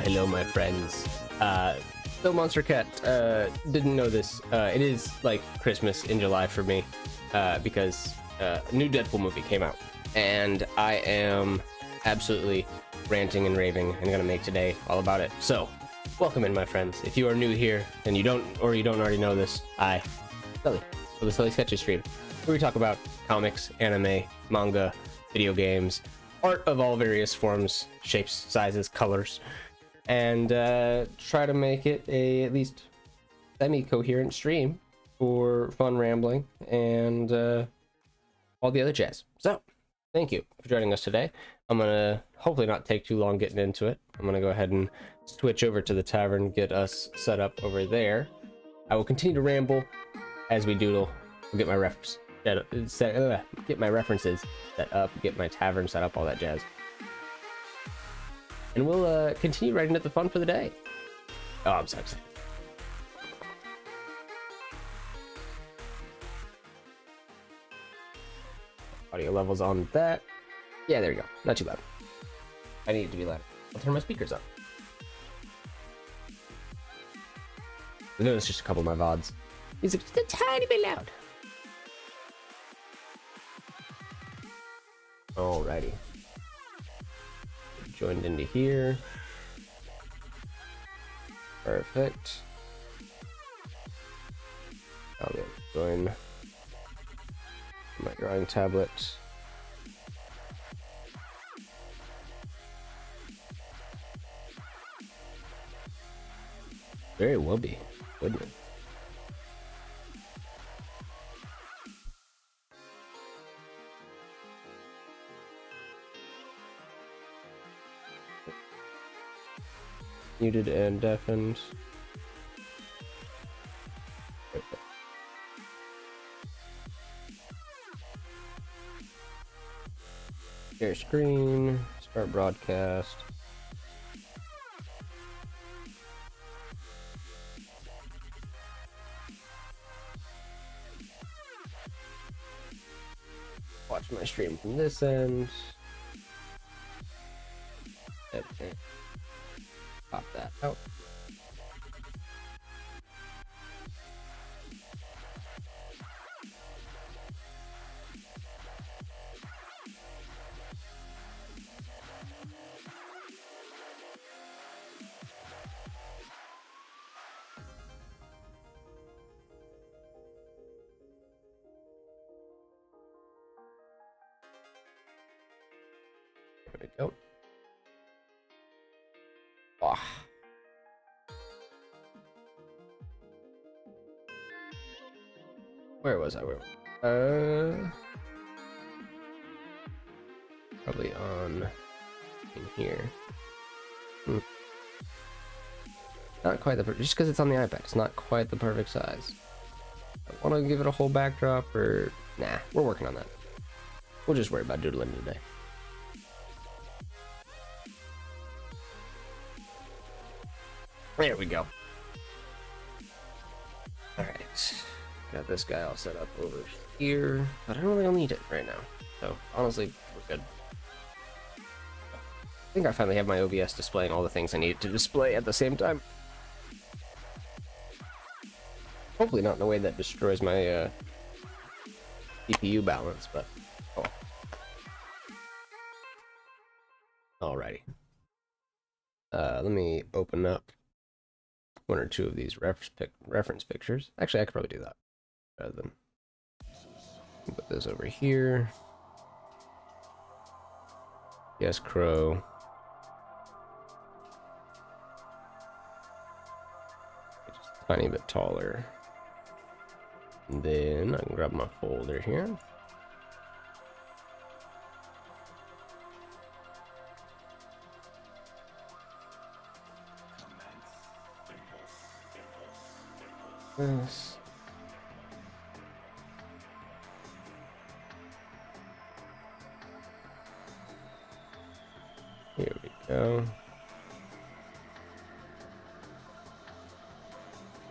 Hello, my friends. Still Monster Cat. Didn't know this. It is like Christmas in July for me, because a new Deadpool movie came out, and I am absolutely ranting and raving and gonna make today all about it. So, welcome in, my friends. If you are new here and you don't already know this, Sully, for the Sully Sketches stream, where we talk about comics, anime, manga, video games, art of all various forms, shapes, sizes, colors, and try to make it a at least semi-coherent stream for fun rambling and all the other jazz. So thank you for joining us today. I'm gonna hopefully not take too long getting into it. I'm gonna go ahead and switch over to the tavern, get us set up over there. I will continue to ramble as we doodle. We'll get my references set up, get my tavern set up, all that jazz, and we'll continue right into the fun for the day. Oh, I'm so excited. Audio levels on that. Yeah, there you go. Not too loud. I need it to be loud. I'll turn my speakers up. I noticed just a couple of my VODs. These are just a tiny bit loud. Alrighty. Joined into here. Perfect. I'll join my drawing tablet. Very well be, wouldn't it? Muted and deafened. Perfect. Share screen, start broadcast. Watch my stream from this end. Okay. Pop that out. There we go. Oh. Where was I? Probably on in here. Not quite the just because it's on the iPad, it's not quite the perfect size. I want to give it a whole backdrop, or nah, we're working on that. We'll just worry about doodling today. There we go. All right. Got this guy all set up over here, but I don't think I'll need it right now. So honestly, we're good. I think I finally have my OBS displaying all the things I need to display at the same time. Hopefully not in a way that destroys my CPU balance, but oh. Alrighty. Let me open up one or two of these reference pictures. Actually, I could probably do that rather than put this over here. Yes, Crow. Just a tiny bit taller. And then I can grab my folder here. This. Here we go.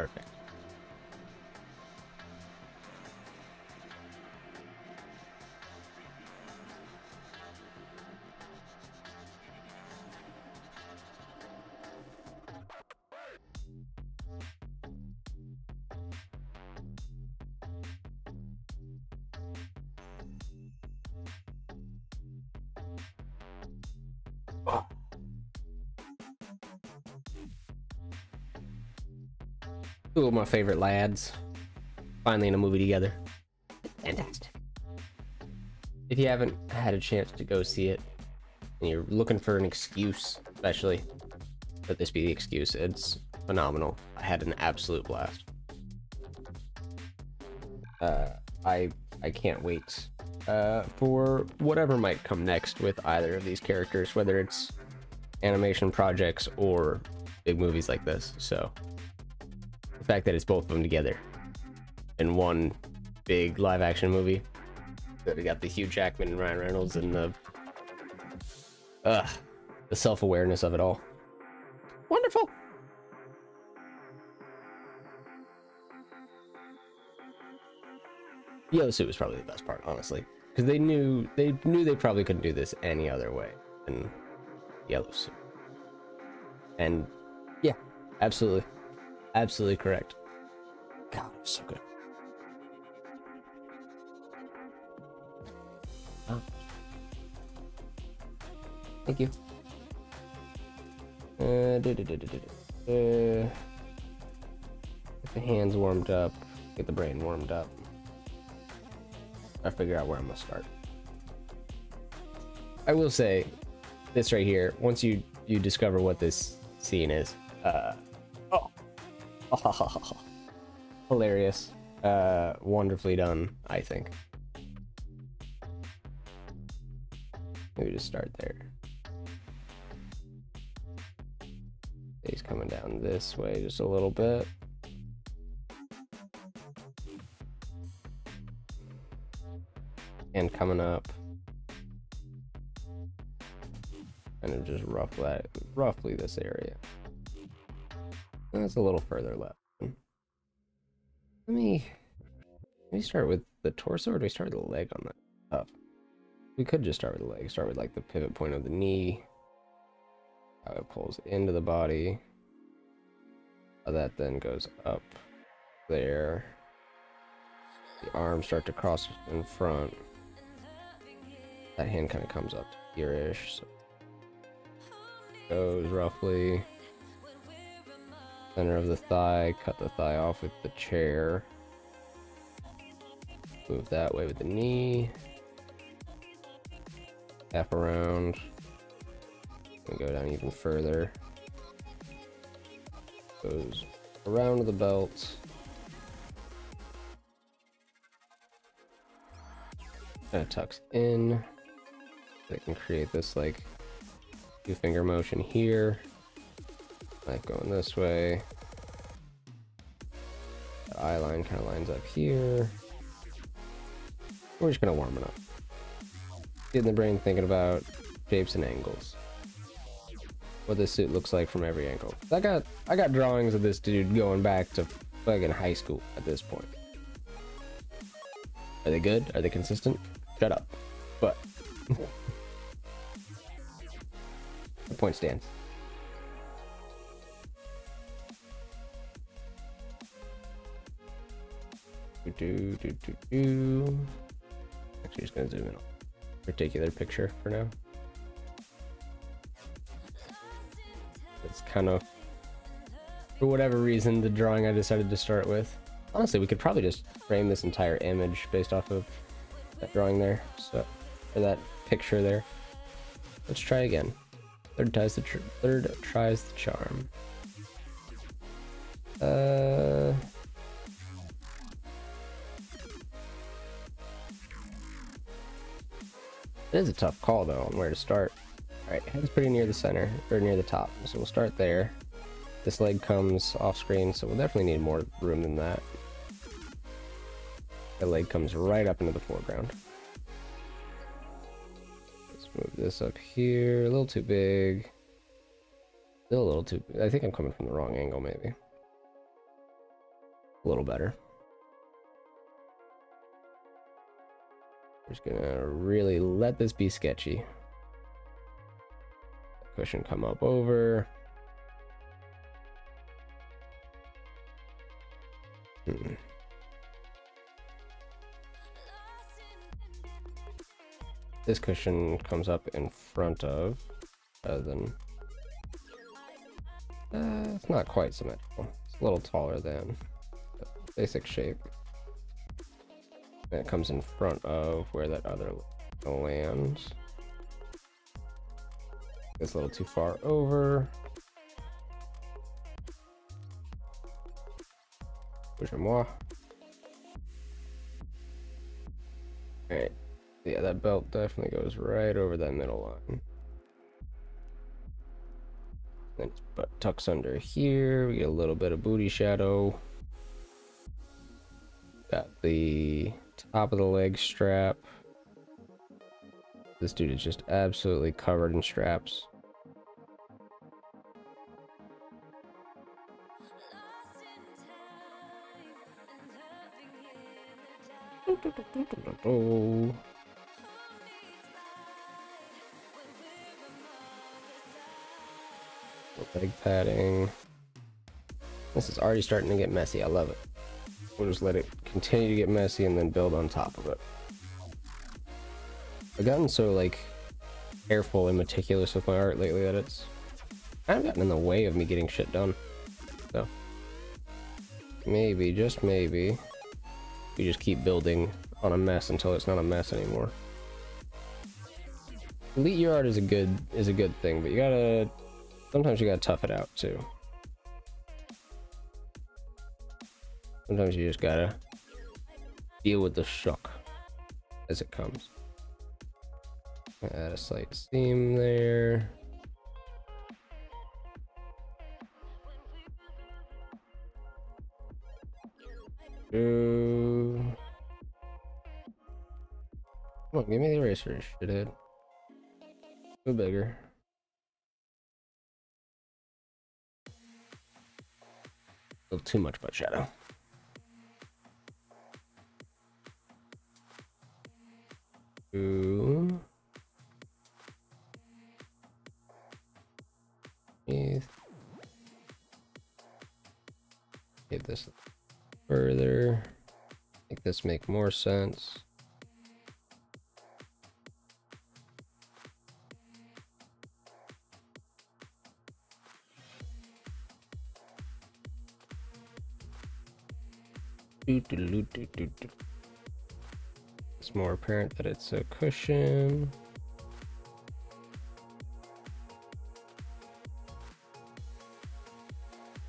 Perfect. Two of my favorite lads finally in a movie together. Fantastic. If you haven't had a chance to go see it and you're looking for an excuse, especially, let this be the excuse. It's phenomenal. I had an absolute blast. I can't wait for whatever might come next with either of these characters, whether it's animation projects or big movies like this. So the fact that it's both of them together in one big live action movie, that we got the Hugh Jackman and Ryan Reynolds and the self-awareness of it all. Wonderful. Yellow suit was probably the best part, honestly, because they knew they probably couldn't do this any other way than yellow suit. And yeah, absolutely correct. God, it was so good. Oh. Thank you. Get the hands warmed up, get the brain warmed up. I figure out where I'm gonna start. I will say this right here, once you discover what this scene is, hilarious, wonderfully done, I think. Maybe just start there. He's coming down this way just a little bit. And coming up. Kind of just roughly this area. That's a little further left. Let me start with the torso, or do we start with the leg on that? Oh. We could just start with the leg. Start with like the pivot point of the knee. How it pulls into the body. How that then goes up there. The arms start to cross in front. That hand kind of comes up to here-ish. So goes roughly. Center of the thigh. Cut the thigh off with the chair. Move that way with the knee. Tap around. And go down even further. Goes around the belt. Kind of tucks in. They can create this like 2-finger motion here. Like going this way. The eye line kind of lines up here. We're just gonna warm it up. Getting the brain thinking about shapes and angles. What this suit looks like from every angle. I got drawings of this dude going back to fucking high school at this point. Are they good? Are they consistent? Shut up. But the point stands. Actually, just gonna zoom in on a particular picture for now. It's kind of, for whatever reason, the drawing I decided to start with. Honestly, we could probably just frame this entire image based off of that drawing there, so, or that picture there. Let's try again. Third tries the charm. It is a tough call though on where to start. Alright, head's pretty near the center, or near the top, so we'll start there. This leg comes off screen, so we'll definitely need more room than that. The leg comes right up into the foreground. Let's move this up here, a little too big. Still a little too, I think I'm coming from the wrong angle maybe. a little better. Just gonna really let this be sketchy. Cushion come up over. This cushion comes up in front of, rather than it's not quite symmetrical. It's a little taller than the basic shape. And it comes in front of where that other lands. It's a little too far over. Push-moi. Alright. Yeah, that belt definitely goes right over that middle line. Then its butt tucks under here. We get a little bit of booty shadow. Got the top of the leg strap. This dude is just absolutely covered in straps. Leg padding. This is already starting to get messy. I love it. We'll just let it continue to get messy and then build on top of it. I've gotten so like careful and meticulous with my art lately that it's kind of gotten in the way of me getting shit done. So maybe, just maybe, we just keep building on a mess until it's not a mess anymore. Elite your art is a good thing, but you gotta sometimes you gotta tough it out too. Sometimes you just gotta deal with the shock as it comes. Add a slight seam there. Come on, give me the eraser, shithead. Go bigger. A little too much butt shadow. Ooh. Get this further. Make this make more sense. It's more apparent that it's a cushion.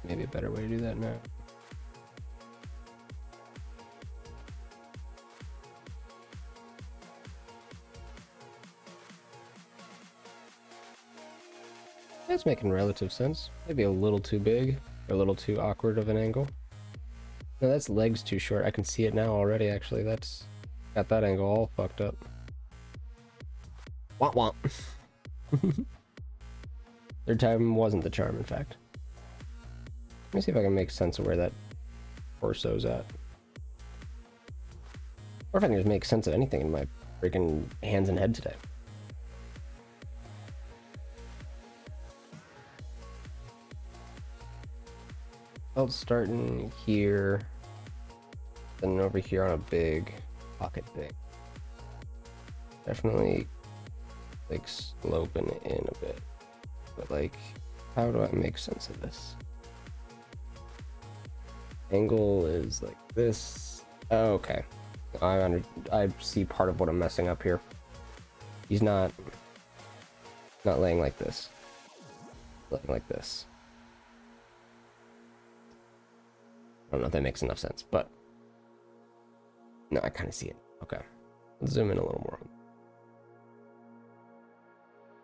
Maybe a better way to do that now. That's making relative sense. Maybe a little too big, or a little too awkward of an angle. No, that's legs too short. I can see it now already, actually. That's got that angle all fucked up. Womp womp. Third time wasn't the charm, in fact. Let me see if I can make sense of where that torso's at. Or if I can just make sense of anything in my freaking hands and head today. Belt starting here, then over here on a big pocket thing. Definitely like sloping it in a bit, but like, how do I make sense of this? Angle is like this. Oh, okay, I see part of what I'm messing up here. He's not laying like this, laying like this. I don't know if that makes enough sense, but no, I kind of see it. Okay, let's zoom in a little more.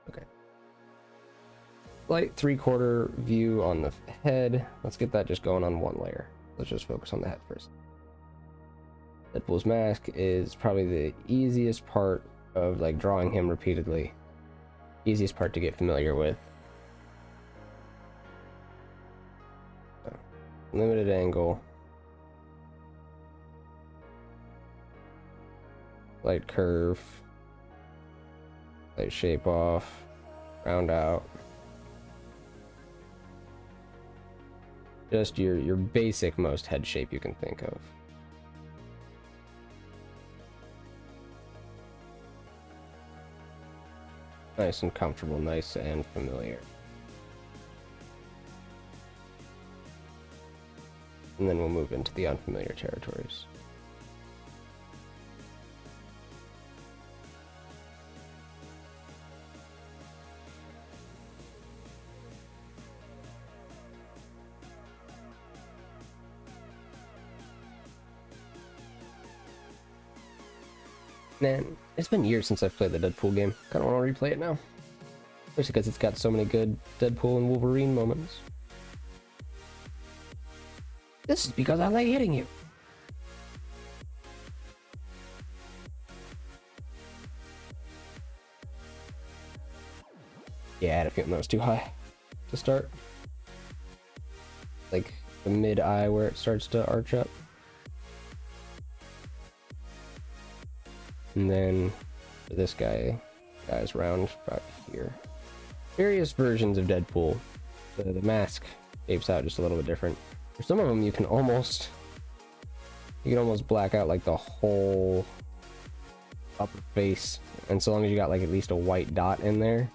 Okay, light 3/4 view on the head. Let's get that just going on one layer. Let's just focus on the head first. Deadpool's mask is probably the easiest part of like drawing him repeatedly. Easiest part to get familiar with. Limited angle. light curve, light shape off, round out. Just your basic most head shape you can think of. Nice and comfortable, nice and familiar. And then we'll move into the unfamiliar territories. Man, it's been years since I've played the Deadpool game. Kind of want to replay it now. Especially because it's got so many good Deadpool and Wolverine moments. This is because I like hitting you. Yeah, I had a feeling that was too high to start. Like the mid-eye where it starts to arch up. And then this guy's round about here. Various versions of Deadpool. The mask shapes out just a little bit different. For some of them, you can almost black out like the whole upper face, and so long as you got like at least a white dot in there,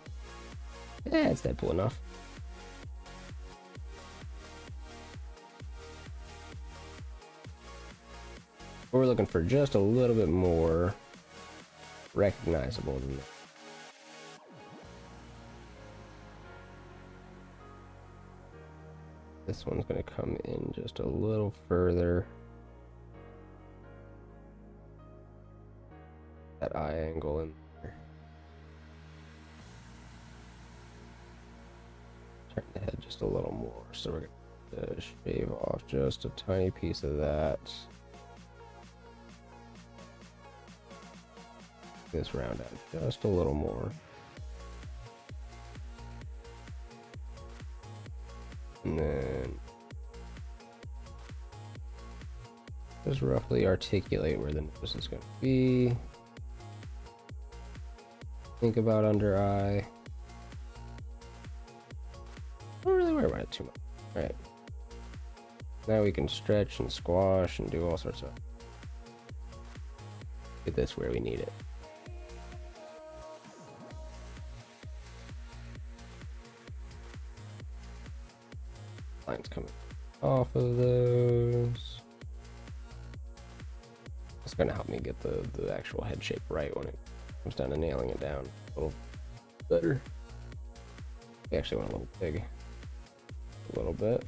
yeah, it's Deadpool enough. But we're looking for just a little bit more recognizable than that. This one's going to come in just a little further. That eye angle in there. Turn the head just a little more. So we're going to shave off just a tiny piece of that. This round out just a little more. And then just roughly articulate where the nose is going to be. Think about under eye. Don't really worry about it too much. All right. Now we can stretch and squash and do all sorts of. Get this where we need it. Lines coming off of those. It's going to help me get the actual head shape right when it comes down to nailing it down a little better. We actually want a little big, a little bit.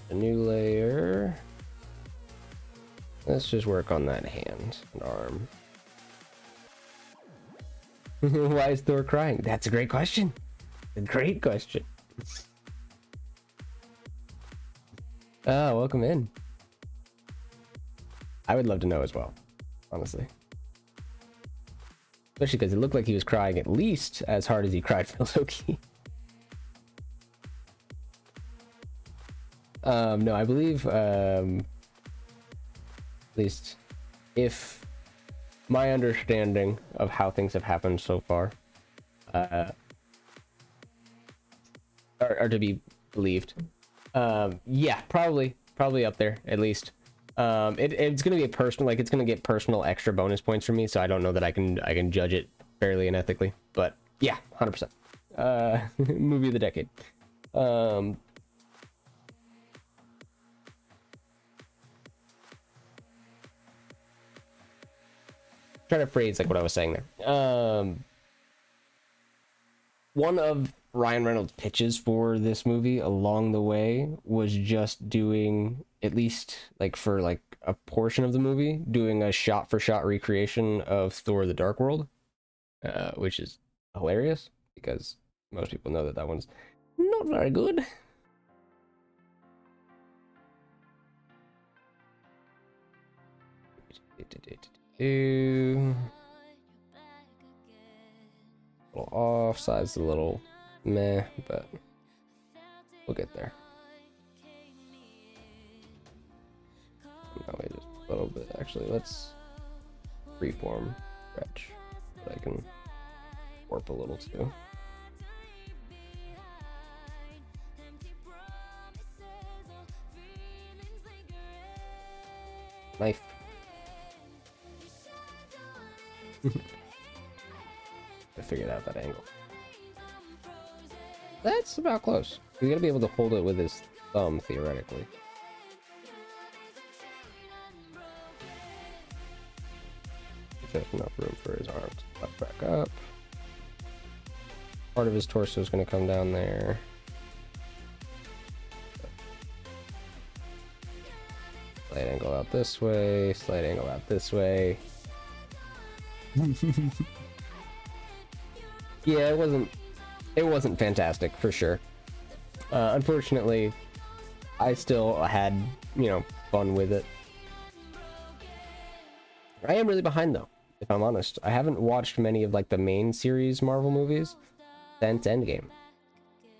A new layer. Let's just work on that hand and arm. Why is Thor crying? That's a great question. A great question. Oh, welcome in. I would love to know as well, honestly. Especially because it looked like he was crying at least as hard as he cried for Loki. No, I believe, at least if my understanding of how things have happened so far are to be believed. Yeah, probably up there at least. It's gonna be a personal, like it's gonna get personal extra bonus points from me, so I don't know that I can judge it fairly and ethically, but yeah, 100%. Movie of the decade. Trying to phrase like what I was saying there. One of Ryan Reynolds' pitches for this movie along the way was just doing, at least like for like a portion of the movie, doing a shot-for-shot recreation of Thor: The Dark World, which is hilarious because most people know that that one's not very good. A little off, side's a little meh, but we'll get there. No, wait, just a little bit. Actually, let's freeform stretch that I can warp a little too. Knife. I figured out that angle. That's about close. You gotta be able to hold it with his thumb, theoretically. Just enough room for his arms to pop back up. Part of his torso is gonna come down there. Slight angle out this way, slight angle out this way. Yeah, it wasn't fantastic for sure. Unfortunately, I still had, you know, fun with it. I am really behind though, if I'm honest. I haven't watched many of like the main series Marvel movies since Endgame.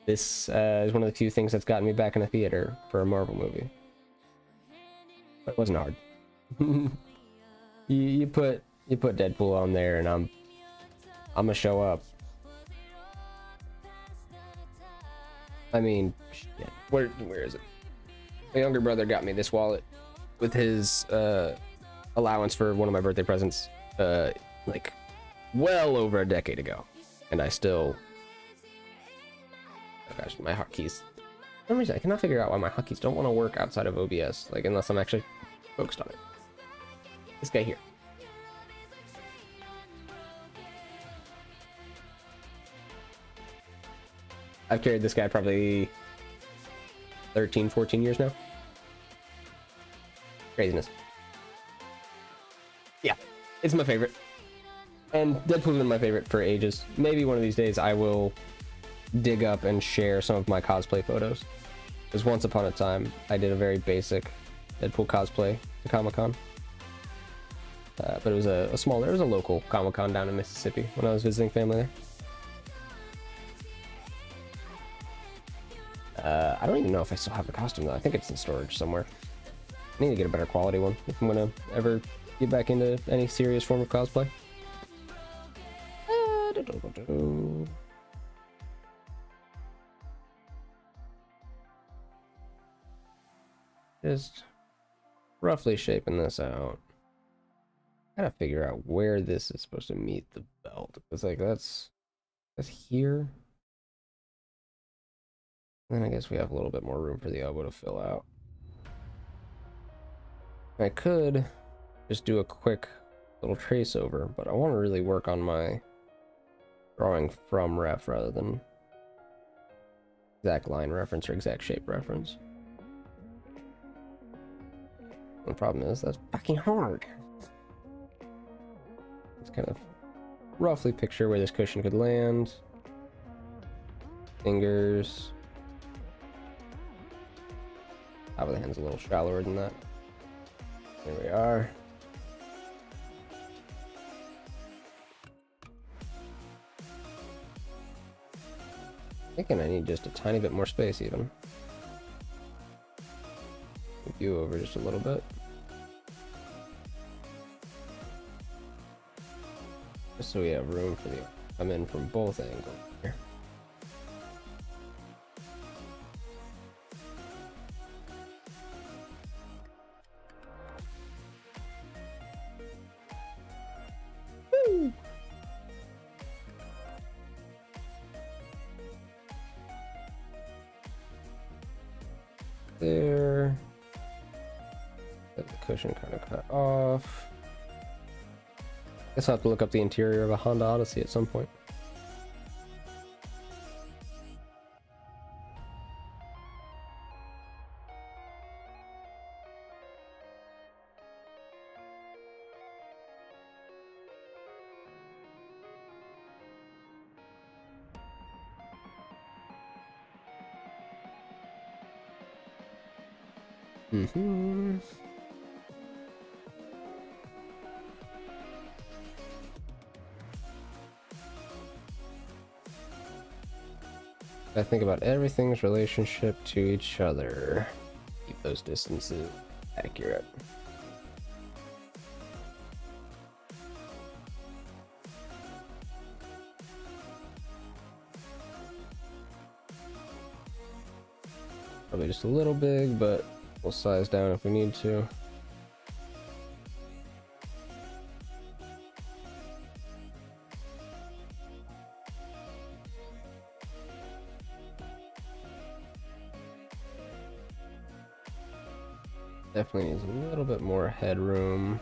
This is one of the few things that's gotten me back in a theater for a Marvel movie. But it wasn't hard. you put Deadpool on there and I'm gonna show up. I mean, shit. Where is it? My younger brother got me this wallet with his allowance for one of my birthday presents like well over a decade ago, and I still, oh gosh, my hotkeys, for some reason I cannot figure out why my hotkeys don't want to work outside of OBS, like unless I'm actually focused on it. This guy here. I've carried this guy probably 13, 14 years now. Craziness. Yeah, it's my favorite. And Deadpool's been my favorite for ages. Maybe one of these days I will dig up and share some of my cosplay photos. Because once upon a time, I did a very basic Deadpool cosplay to Comic-Con. But it was a local Comic-Con down in Mississippi when I was visiting family there. I don't even know if I still have the costume though. I think it's in storage somewhere. I need to get a better quality one if I'm gonna ever get back into any serious form of cosplay. Just roughly shaping this out. Gotta figure out where this is supposed to meet the belt. It's like that's here. Then I guess we have a little bit more room for the elbow to fill out. I could just do a quick little trace over, but I want to really work on my drawing from ref rather than exact line reference or exact shape reference. The problem is that's fucking hard. Let's kind of roughly picture where this cushion could land. Fingers. Top of the hand's a little shallower than that. There we are. Thinking I need just a tiny bit more space even. Move you over just a little bit. Just so we have room for the come in from both angles here. There. Get the cushion kind of cut off. Guess I'll have to look up the interior of a Honda Odyssey at some point. I think about everything's relationship to each other. Keep those distances accurate. Probably just a little big, but we'll size down if we need to. Definitely needs a little bit more headroom.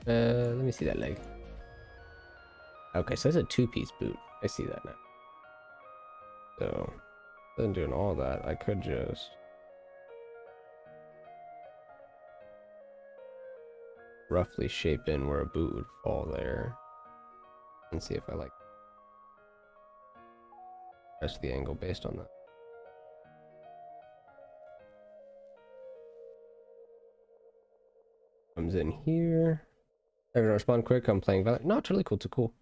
Let me see that leg. Okay, so that's a two-piece boot. I see that now. So, other than doing all that, I could just roughly shape in where a boot would fall there and see if I like the rest of the angle based on that. Comes in here. I'm gonna respond quick. I'm playing Valorant. No, it's really cool. Too cool.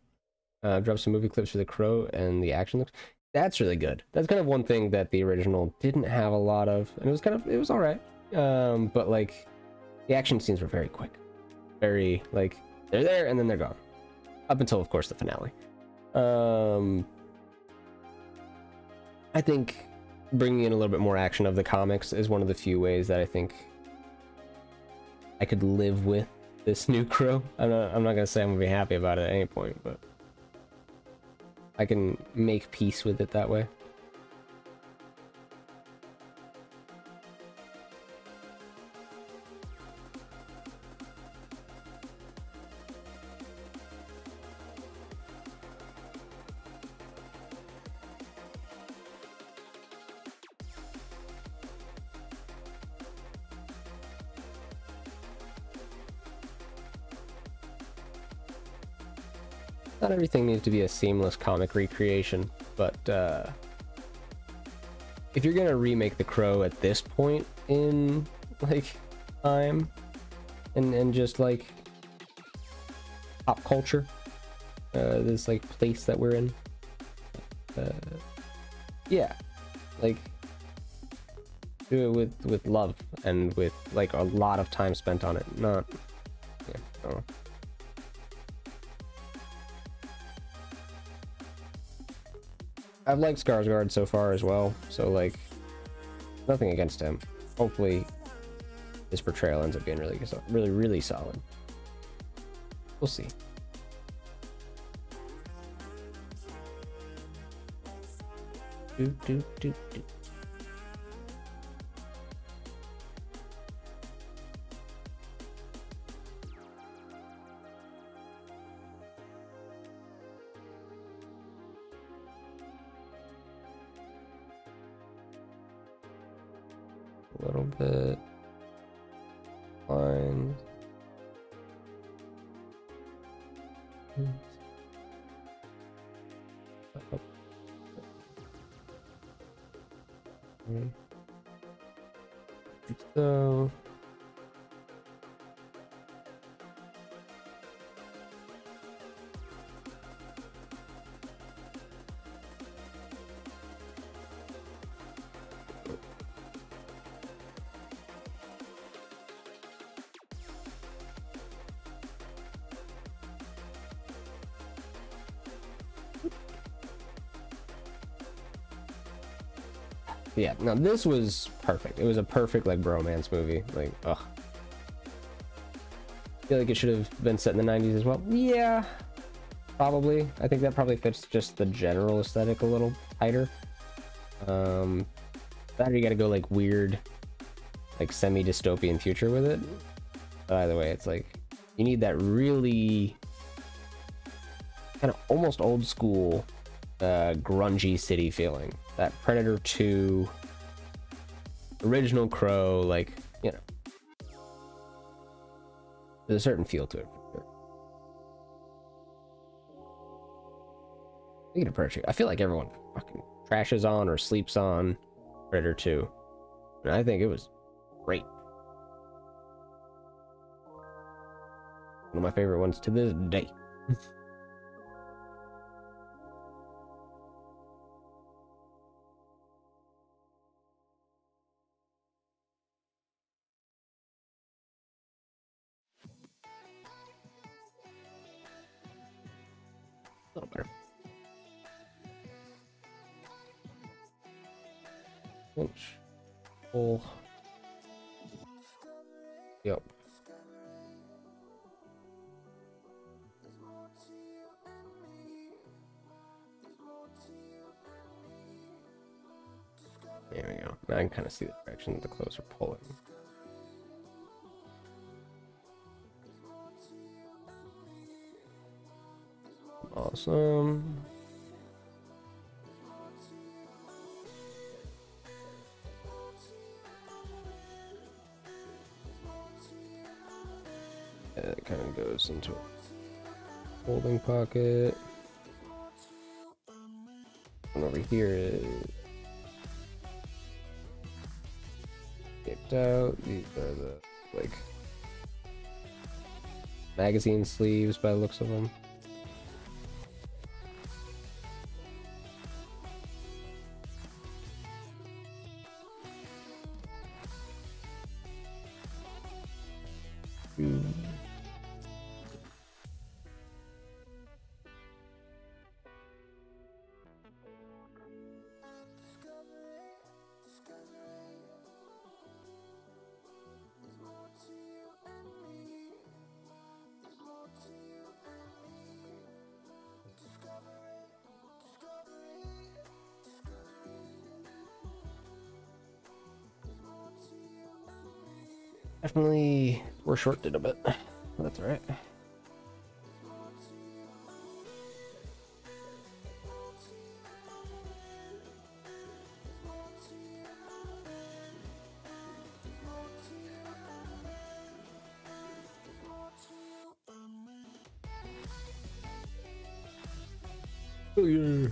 Drop some movie clips for the Crow and the action looks. That's really good. That's kind of one thing that the original didn't have a lot of, and it was all right. But like, the action scenes were very quick, very like they're there and then they're gone, up until of course the finale. I think bringing in a little bit more action of the comics is one of the few ways that I think I could live with this new Crow. I'm not gonna say I'm gonna be happy about it at any point, but I can make peace with it that way. Not everything needs to be a seamless comic recreation, but if you're gonna remake the Crow at this point in like time and just like pop culture, this like place that we're in, yeah, like do it with love and with like a lot of time spent on it, not yeah, I don't know. I've liked Skarsgård so far as well, so like nothing against him. Hopefully his portrayal ends up being really solid. We'll see. Do. A little bit lines. So yeah, now this was perfect. It was a perfect like bromance movie. Like, ugh. I feel like it should have been set in the 90s as well. Yeah, probably. I think that probably fits just the general aesthetic a little tighter. That you gotta go like weird, like semi-dystopian future with it. But either way, it's like you need that really kind of almost old school grungy city feeling. That Predator 2 original Crow, like, you know, there's a certain feel to it for sure. Speaking of Predator, I feel like everyone fucking trashes on or sleeps on Predator 2, and I think it was great. One of my favorite ones to this day. A little better. Inch. Full. Yep. There we go. Now I can kind of see the direction the clothes are pulling. Awesome. Yeah, it kind of goes into a holding pocket. And over here is taped out. These are the like magazine sleeves by the looks of them. Definitely foreshortened a bit. That's all right. Oh yeah.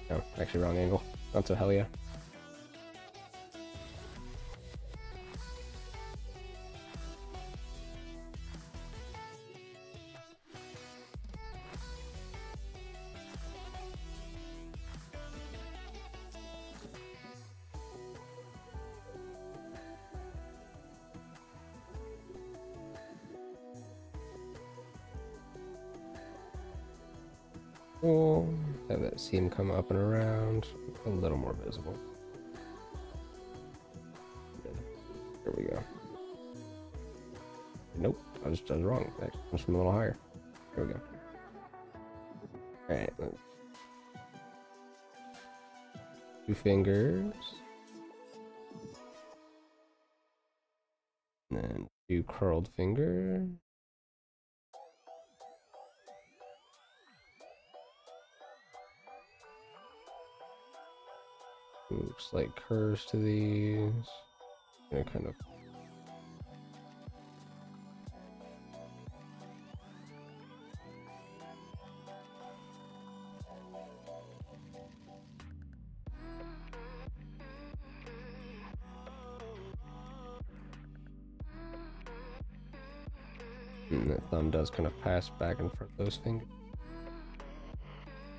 No, actually wrong angle. Not so hell yeah. Cool. Have that seam come up and around, a little more visible. There we go. Nope, I was wrong. That comes from a little higher. There we go. All right. 2 fingers. And then 2 curled fingers. Slight curves to these. And kind of and the thumb does kind of pass back and forth those fingers.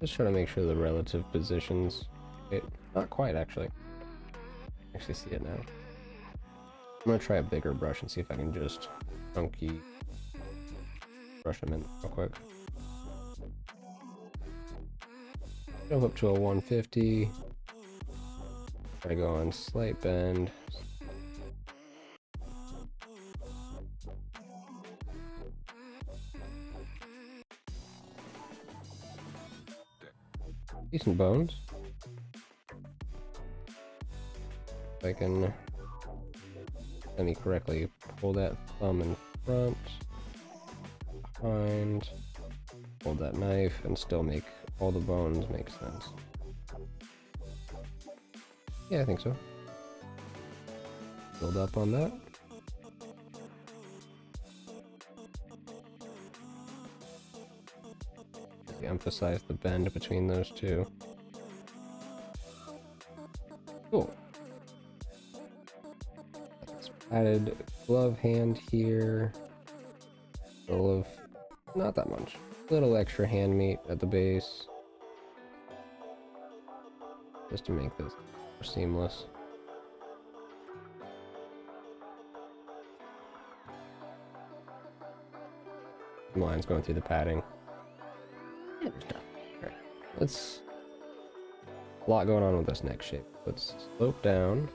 Just trying to make sure the relative positions. Not quite actually. Actually see it now. I'm gonna try a bigger brush and see if I can just chunky brush them in real quick. Jump up to a 150. Try to go on slight bend. Decent bones. If I can semi-correctly pull that thumb in front, behind, hold that knife, and still make all the bones make sense. Yeah, I think so. Build up on that. Emphasize the bend between those two. Cool. Added glove hand here. A little of, not that much. A little extra hand meat at the base. Just to make this more seamless. lines going through the padding. Yeah, there's done. All right, let's. A lot going on with this neck shape. Let's slope down.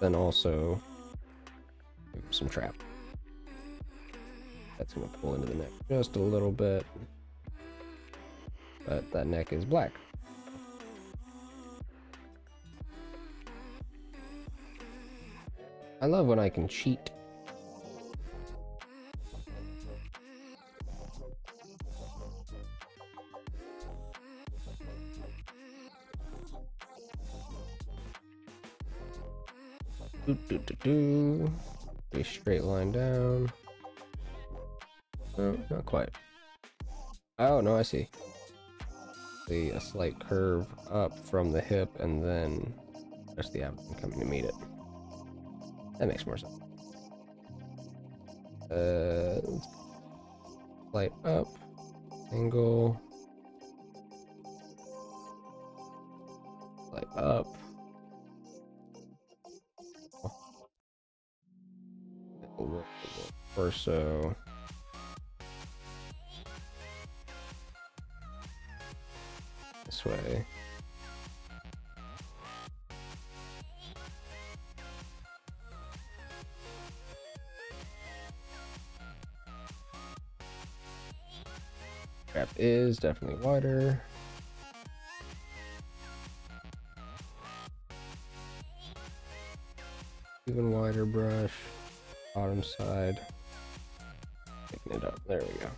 Then also some trap. That's gonna pull into the neck just a little bit. But that neck is black. I love when I can cheat. A straight line down. No, not quite. Oh no, I see. A slight curve up from the hip, and then just the abdomen coming to meet it. That makes more sense. Slight up, angle, slight up. Torso. This way. Trap is definitely wider. Even wider brush. Bottom side. Picking it up. There we go.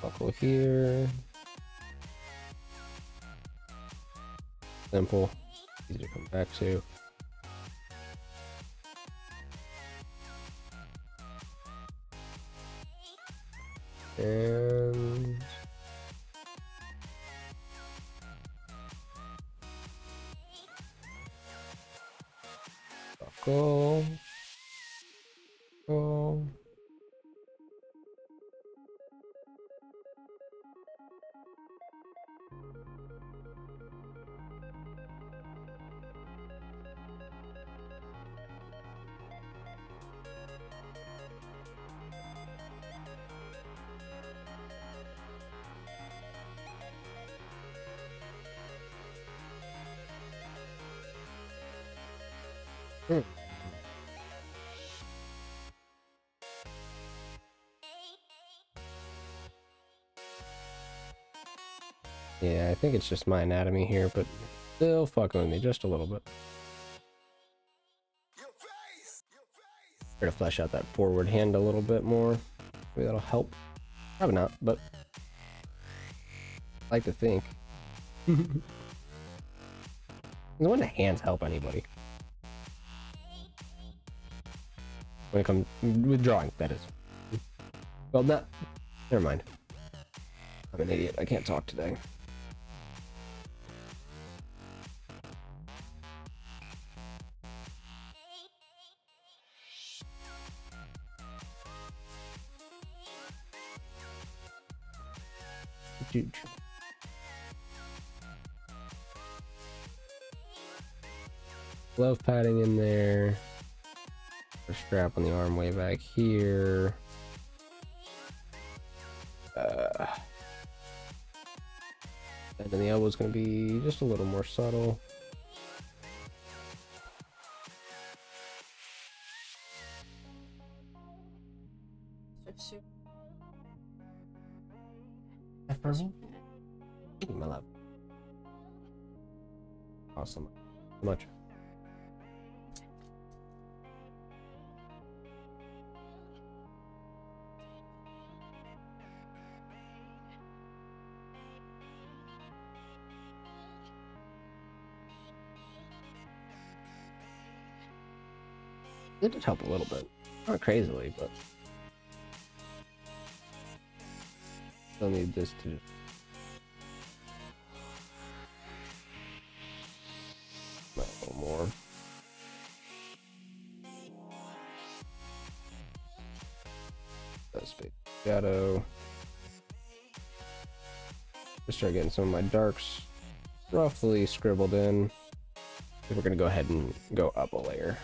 Buckle here. Simple. Easy to come back to. And buckle. Buckle. Yeah, I think it's just my anatomy here, but still fucking with me just a little bit. Try to flesh out that forward hand a little bit more. Maybe that'll help. Probably not, but I like to think. When the hands help anybody. When it comes with drawing, that is. Well, not. Never mind. I'm an idiot. I can't talk today. Huge. Glove padding in there. A strap on the arm way back here. And then the elbow is going to be just a little more subtle. My love. Awesome. So much. It did help a little bit. Not crazily, but still need this to a little more. That's big shadow. Just start getting some of my darks roughly scribbled in. We're gonna go ahead and go up a layer.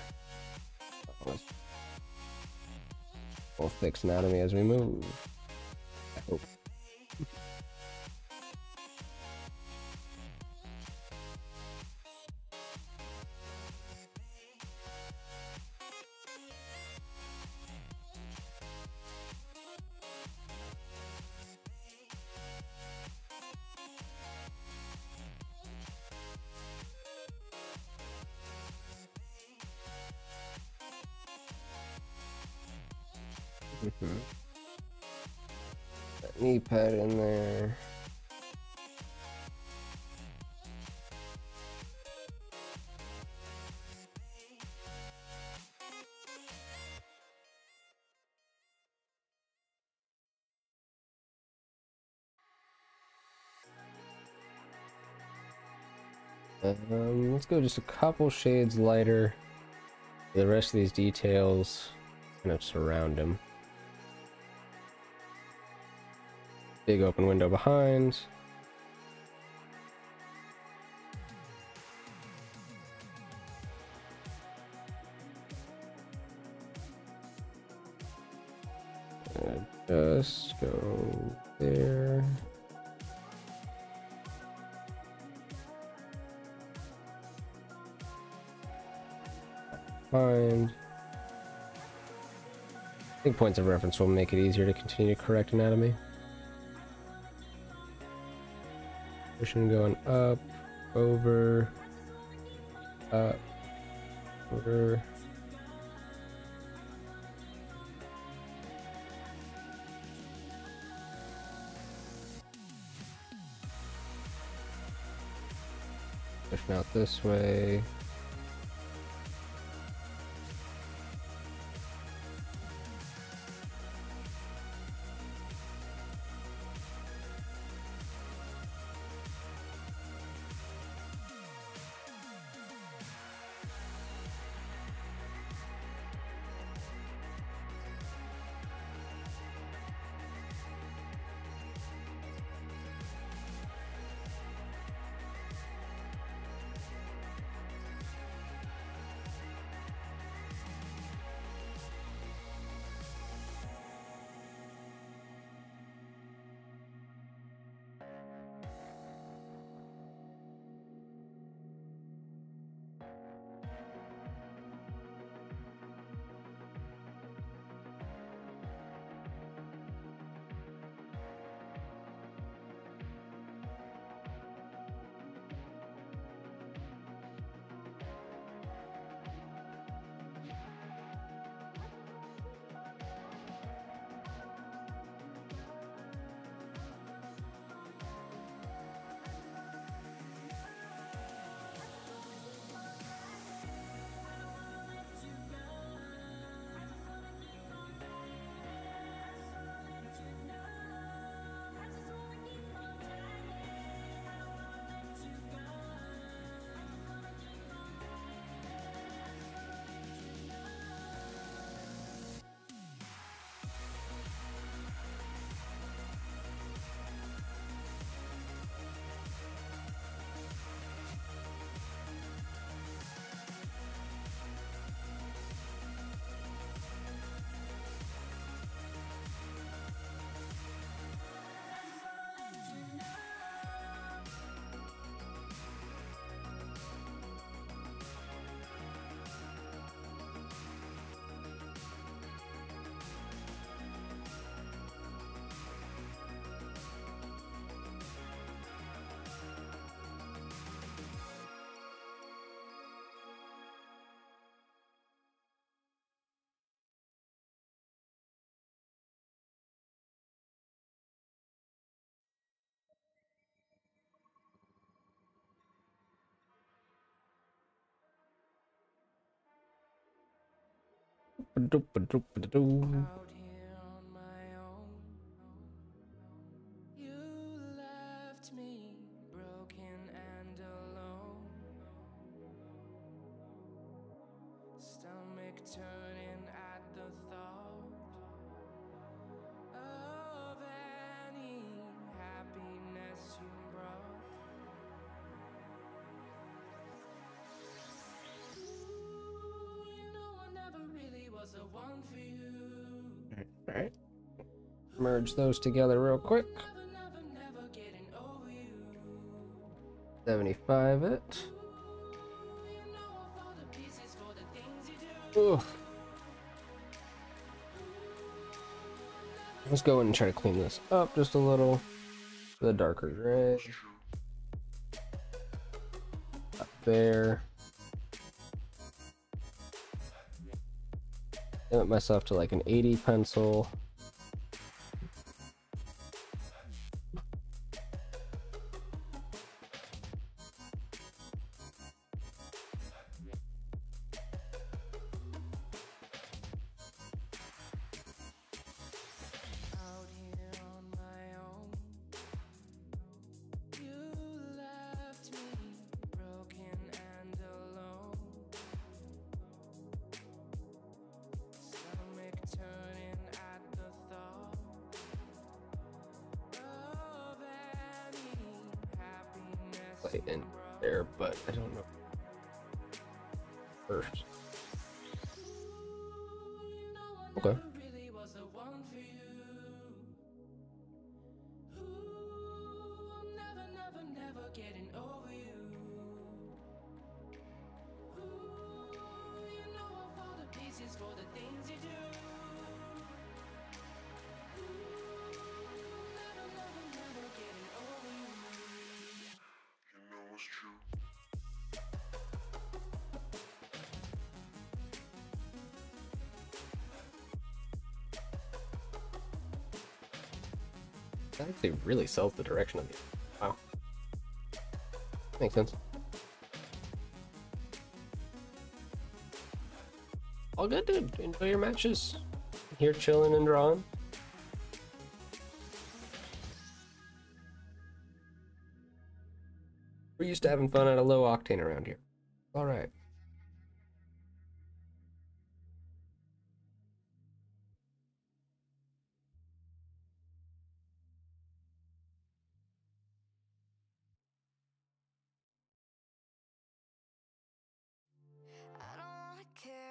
We'll fix anatomy as we move. I hope. That knee pad in there. Let's go just a couple shades lighter. The rest of these details kind of surround him. Big open window behind. Just go there. Find. I think points of reference will make it easier to continue to correct anatomy. Pushing going up, over, up, over. Pushing out this way. Out here on my own, you left me broken and alone. Stomach turning at the thought of any happiness you brought. Ooh, you know I never really was the one for you. All right. Merge those together real quick. 75 it. Ugh. Let's go in and try to clean this up just a little. The darker gray. Up there. Limit myself to like an 80 pencil. In there, but I don't know. First. Okay. That actually really sells the direction of the. Wow. Makes sense. All good, dude. Enjoy your matches. Here chilling and drawing. We're used to having fun at a low octane around here. All right.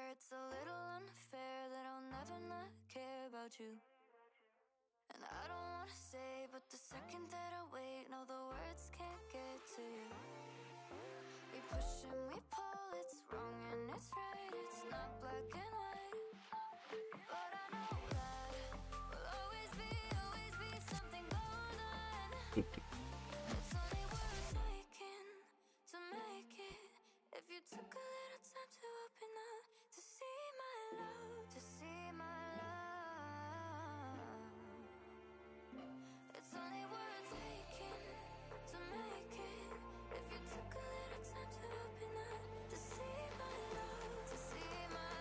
It's a little unfair that I'll never not care about you. And I don't wanna say, but the second that I wait, no, the words can't get to you. We push and we pull, it's wrong and it's right, it's not black and white. But I know that will always be something golden. It's only worth taking to make it. If you took a little time to open up, to see my love, to see my love. It's only worth taking to make it. If you took a little time to open up, to see my love, to see my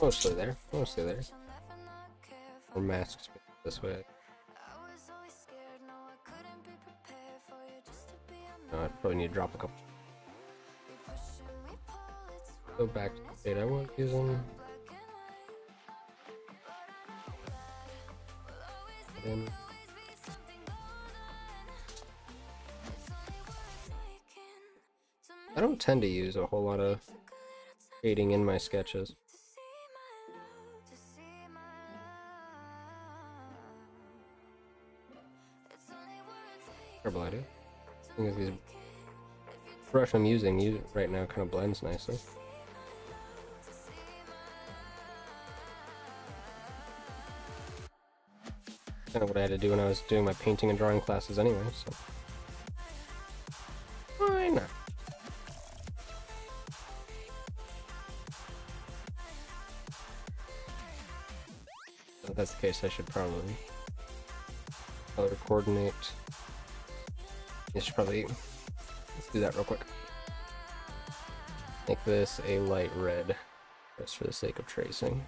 Mostly there. Mostly there. Or masks this way. No, I probably need to drop a couple. Go back to the state I was using. And I don't tend to use a whole lot of shading in my sketches. Terrible idea. I think the brush I'm using right now kind of blends nicely. Kind of what I had to do when I was doing my painting and drawing classes anyway, so why not? If that's the case, I should probably color coordinate. I should probably, let's do that real quick. Make this a light red, just for the sake of tracing.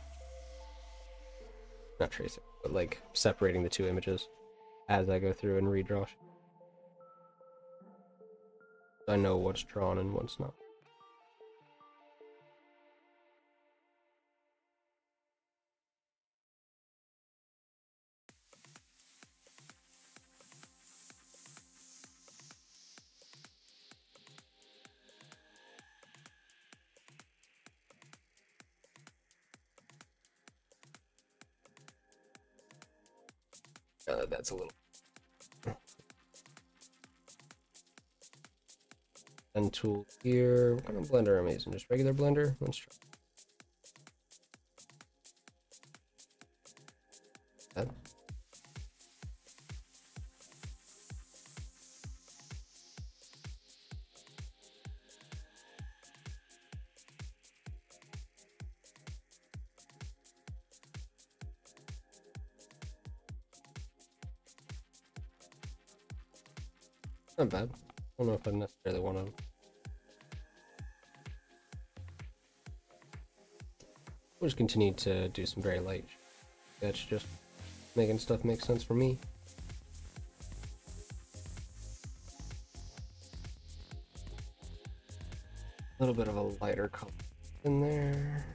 not tracing, but like separating the two images as I go through and redraw. I know what's drawn and what's not. That's a little. And tool here. What kind of blender am I using? Just regular blender? Let's try that. Not bad. I don't know if I necessarily want to. We'll just continue to do some very light. That's just making stuff make sense for me. A little bit of a lighter color in there.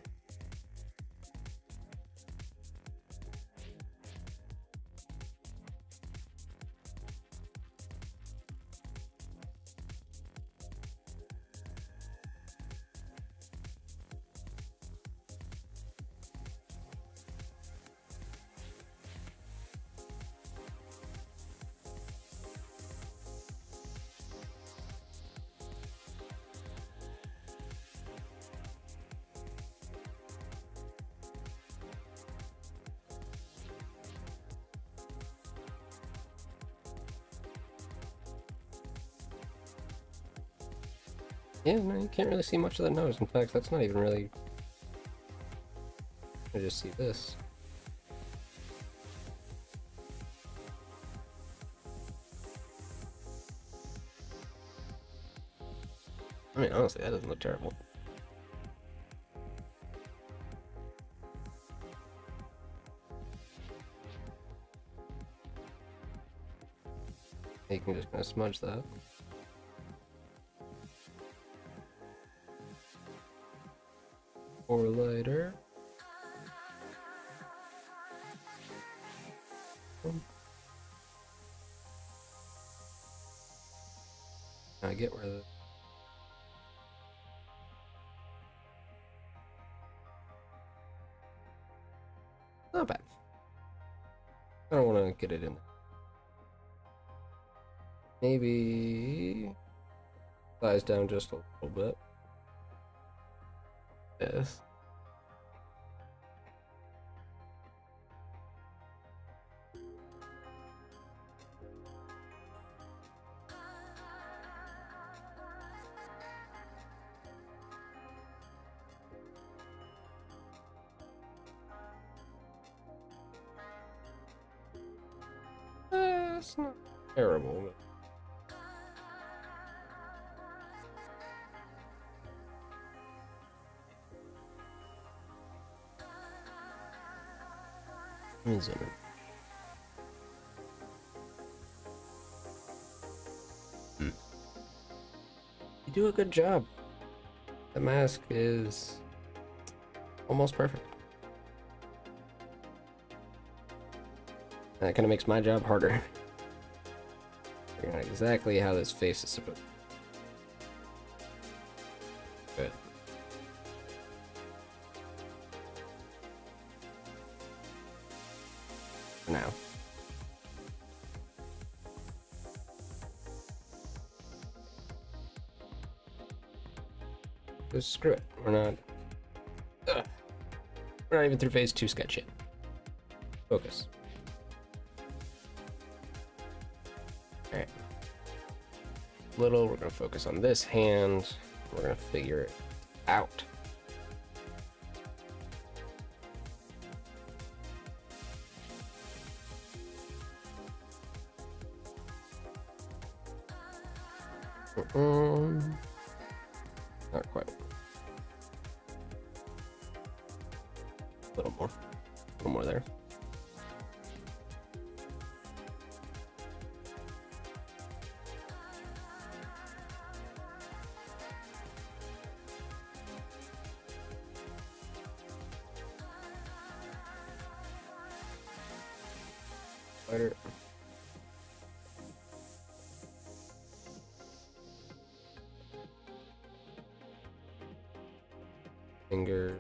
Yeah, no, you can't really see much of the nose. In fact, that's not even really... I just see this. I mean, honestly, that doesn't look terrible. You can just kind of smudge that. Or lighter. I get where the... Not bad. I don't want to get it in. Maybe size down just a little bit. Yes. It's not terrible, but... Let me zoom in. You do a good job. The mask is almost perfect. That kind of makes my job harder. Figuring out exactly how this face is supposed to... Good. For now. Just screw it. We're not... We're not even through phase 2 sketch yet. Focus. Alright. Little, we're gonna focus on this hand. We're gonna figure it out. Not quite. A little more there. Lighter. Finger.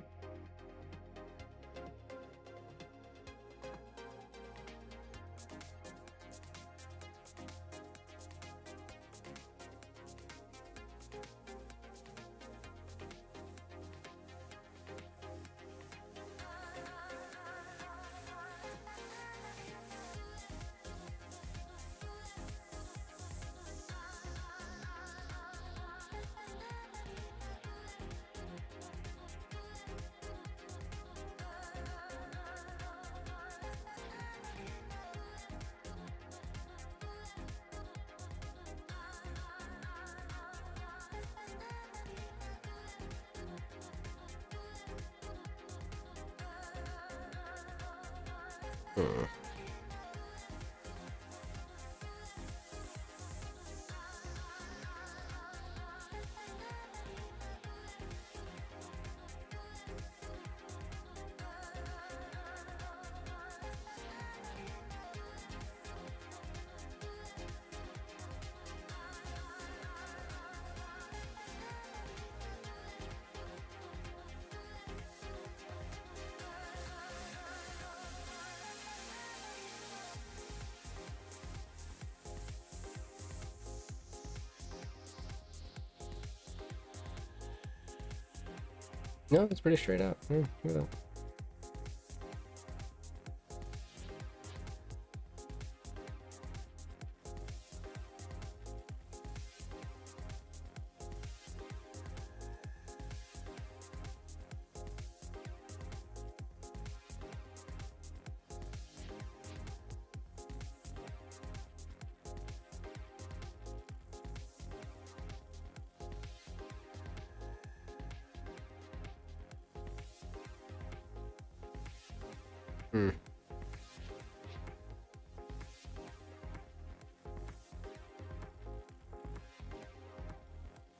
No, it's pretty straight out. Look at that.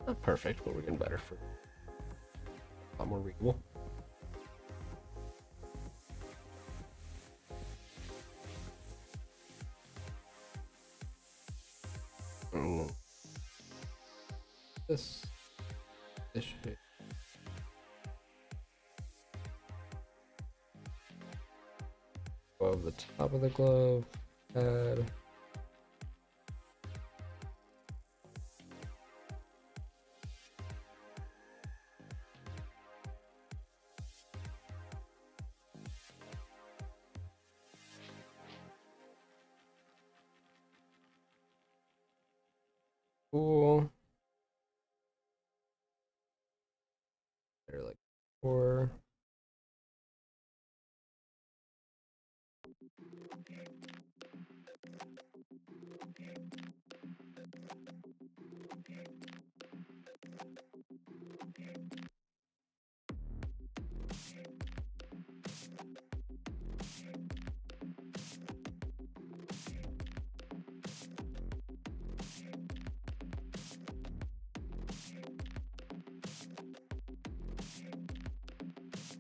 Not perfect, but we're getting better for a lot more readable. This shape. Above the top of the glove pad. Cool. They're like 4.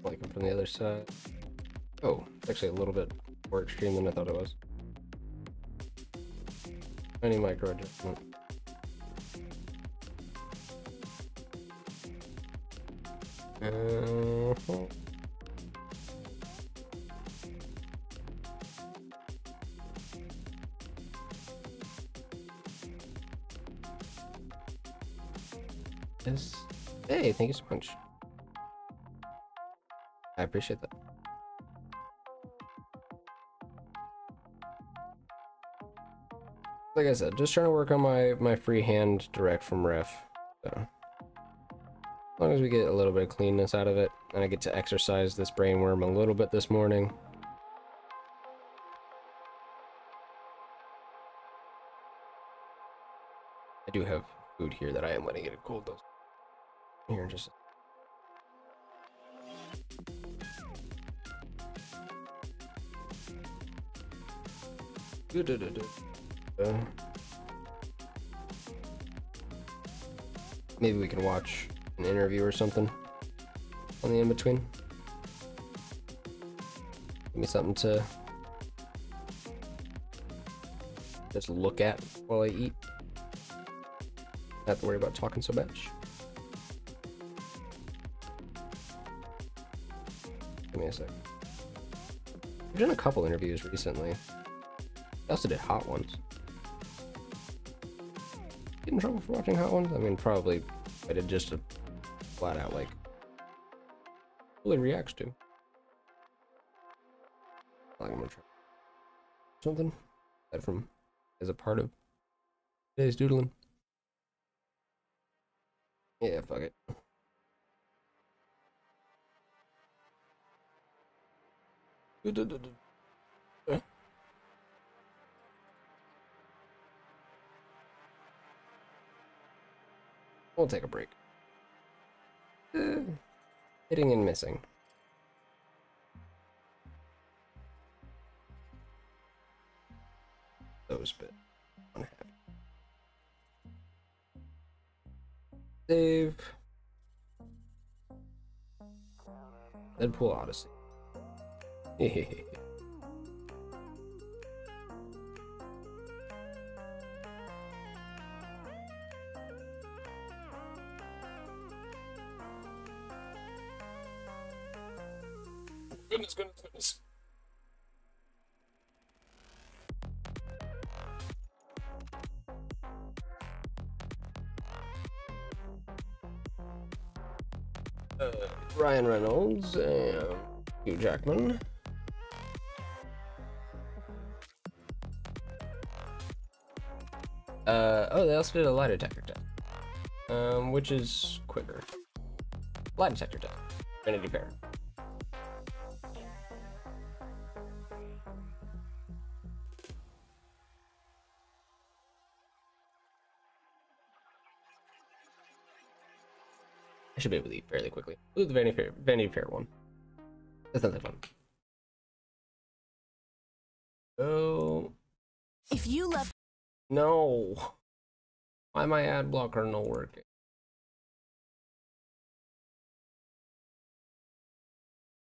Like them from the other side. Oh, it's actually a little bit more extreme than I thought it was. Any micro adjustment. Yes. Hey, thank you so much. I appreciate that. Like I said, just trying to work on my freehand direct from ref. So as long as we get a little bit of cleanness out of it, and I get to exercise this brainworm a little bit this morning. I do have food here that I am letting get cold though. Here, just. Maybe we can watch an interview or something on the in-between. Give me something to just look at while I eat. Not have to worry about talking so much. Give me a sec. We've done a couple interviews recently. I also did hot ones. Get in trouble for watching hot ones? I mean, probably I did just a flat out like Sully reacts to. Like I'm gonna try something that from as a part of today's doodling. Yeah, fuck it. We'll take a break. Hitting and missing. Those bit unhappy. Save. Deadpool Odyssey. Goodness. Ryan Reynolds and Hugh Jackman. Oh, they also did a lie detector test, which is quicker. Lie detector test. Vanity Fair. I should be able to eat fairly quickly. Ooh, the Vanity Fair one. That's not that fun. Oh. If you love. No. Why my ad blocker not working?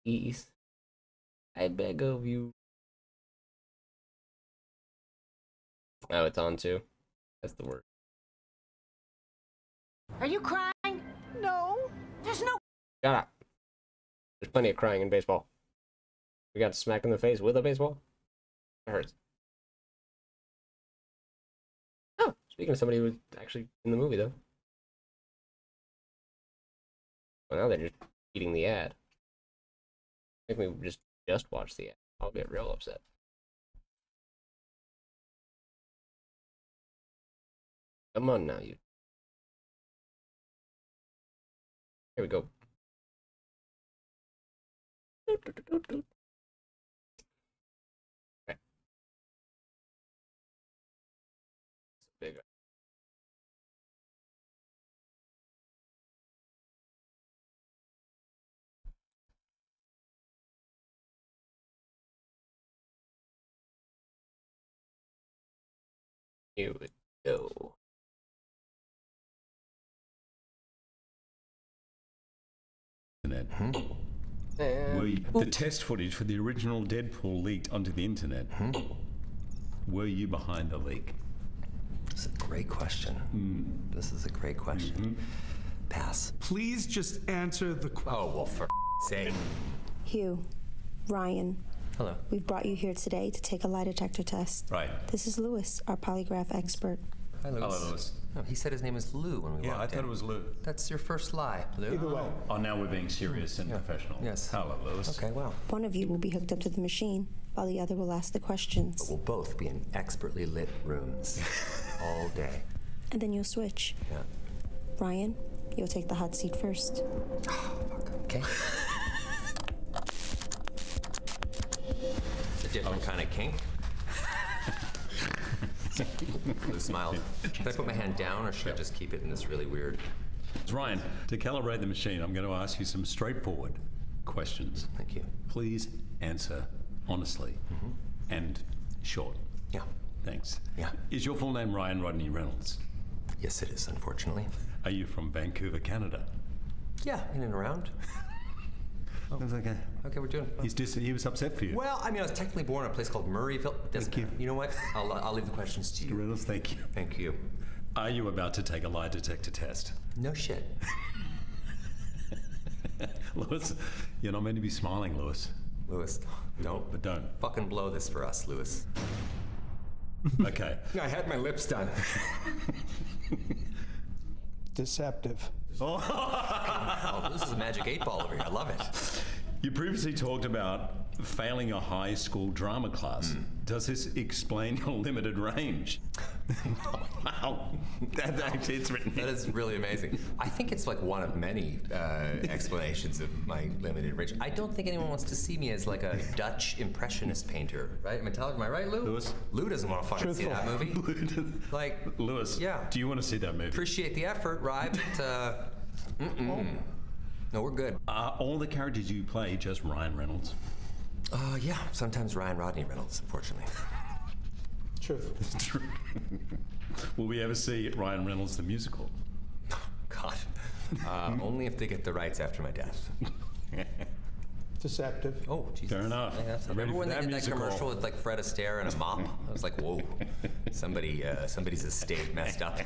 Please. I beg of you. Oh, it's on too. That's the word. Are you crying? No. There's no. Shut up. There's plenty of crying in baseball. We got smacked in the face with a baseball. That hurts. Oh, speaking of somebody who was actually in the movie, though. Well, now they're just eating the ad. I think we just watch the ad. I'll get real upset. Come on now, you. Here we go. Okay. Big. Here we go. The test footage for the original Deadpool leaked onto the internet. Were you behind the leak? This is a great question. This is a great question. Pass. Please just answer the question. Oh, well, for sake. Hugh, Ryan. Hello. We've brought you here today to take a lie detector test. Right. This is Lewis, our polygraph expert. Hi, Lewis. Hello, Lewis. Oh, he said his name is Lou when we walked in. Yeah, I thought it was Lou. That's your first lie, Lou. Either way. Oh, now we're being serious and professional. Yes. Hello, Lewis. Okay, well. One of you will be hooked up to the machine, while the other will ask the questions. We'll both be in expertly lit rooms all day. And then you'll switch. Yeah. Ryan, you'll take the hot seat first. Okay. It's a different kind of kink. Lou smiled. Should I put my hand down or should I just keep it in this really weird... Ryan, to calibrate the machine, I'm going to ask you some straightforward questions. Thank you. Please answer honestly and short. Yeah. Thanks. Yeah. Is your full name Ryan Rodney Reynolds? Yes, it is, unfortunately. Are you from Vancouver, Canada? Yeah, in and around. It's okay. Okay, we're doing fine. He was upset for you. Well, I mean, I was technically born in a place called Murrayville. Doesn't matter. You know what? I'll leave the questions to you. Reynolds, thank you. Thank you. Are you about to take a lie detector test? No shit. Lewis, you're not meant to be smiling, Lewis. Lewis, But don't. fucking blow this for us, Lewis. Okay. I had my lips done. Deceptive. Oh, this is a magic 8-ball over here. I love it. You previously talked about failing a high school drama class. Does this explain your limited range? Wow. That's actually, it's written. That is really amazing. I think it's like one of many explanations of my limited range. I don't think anyone wants to see me as like a Dutch impressionist painter, right? Am I right, Lou? Lewis? Lou doesn't want to fucking see that movie. Like, Lewis, yeah. do you want to see that movie? Appreciate the effort, Rye, but no, we're good. Are all the characters you play just Ryan Reynolds? Yeah, sometimes Ryan Rodney Reynolds, unfortunately. Truthful. Will we ever see Ryan Reynolds the musical? God. Only if they get the rights after my death. Deceptive. Oh, Jesus. Fair enough. Yeah, I'm ready remember for when they that did that musical. commercial with like Fred Astaire and a mop? I was like, whoa, somebody's estate messed up.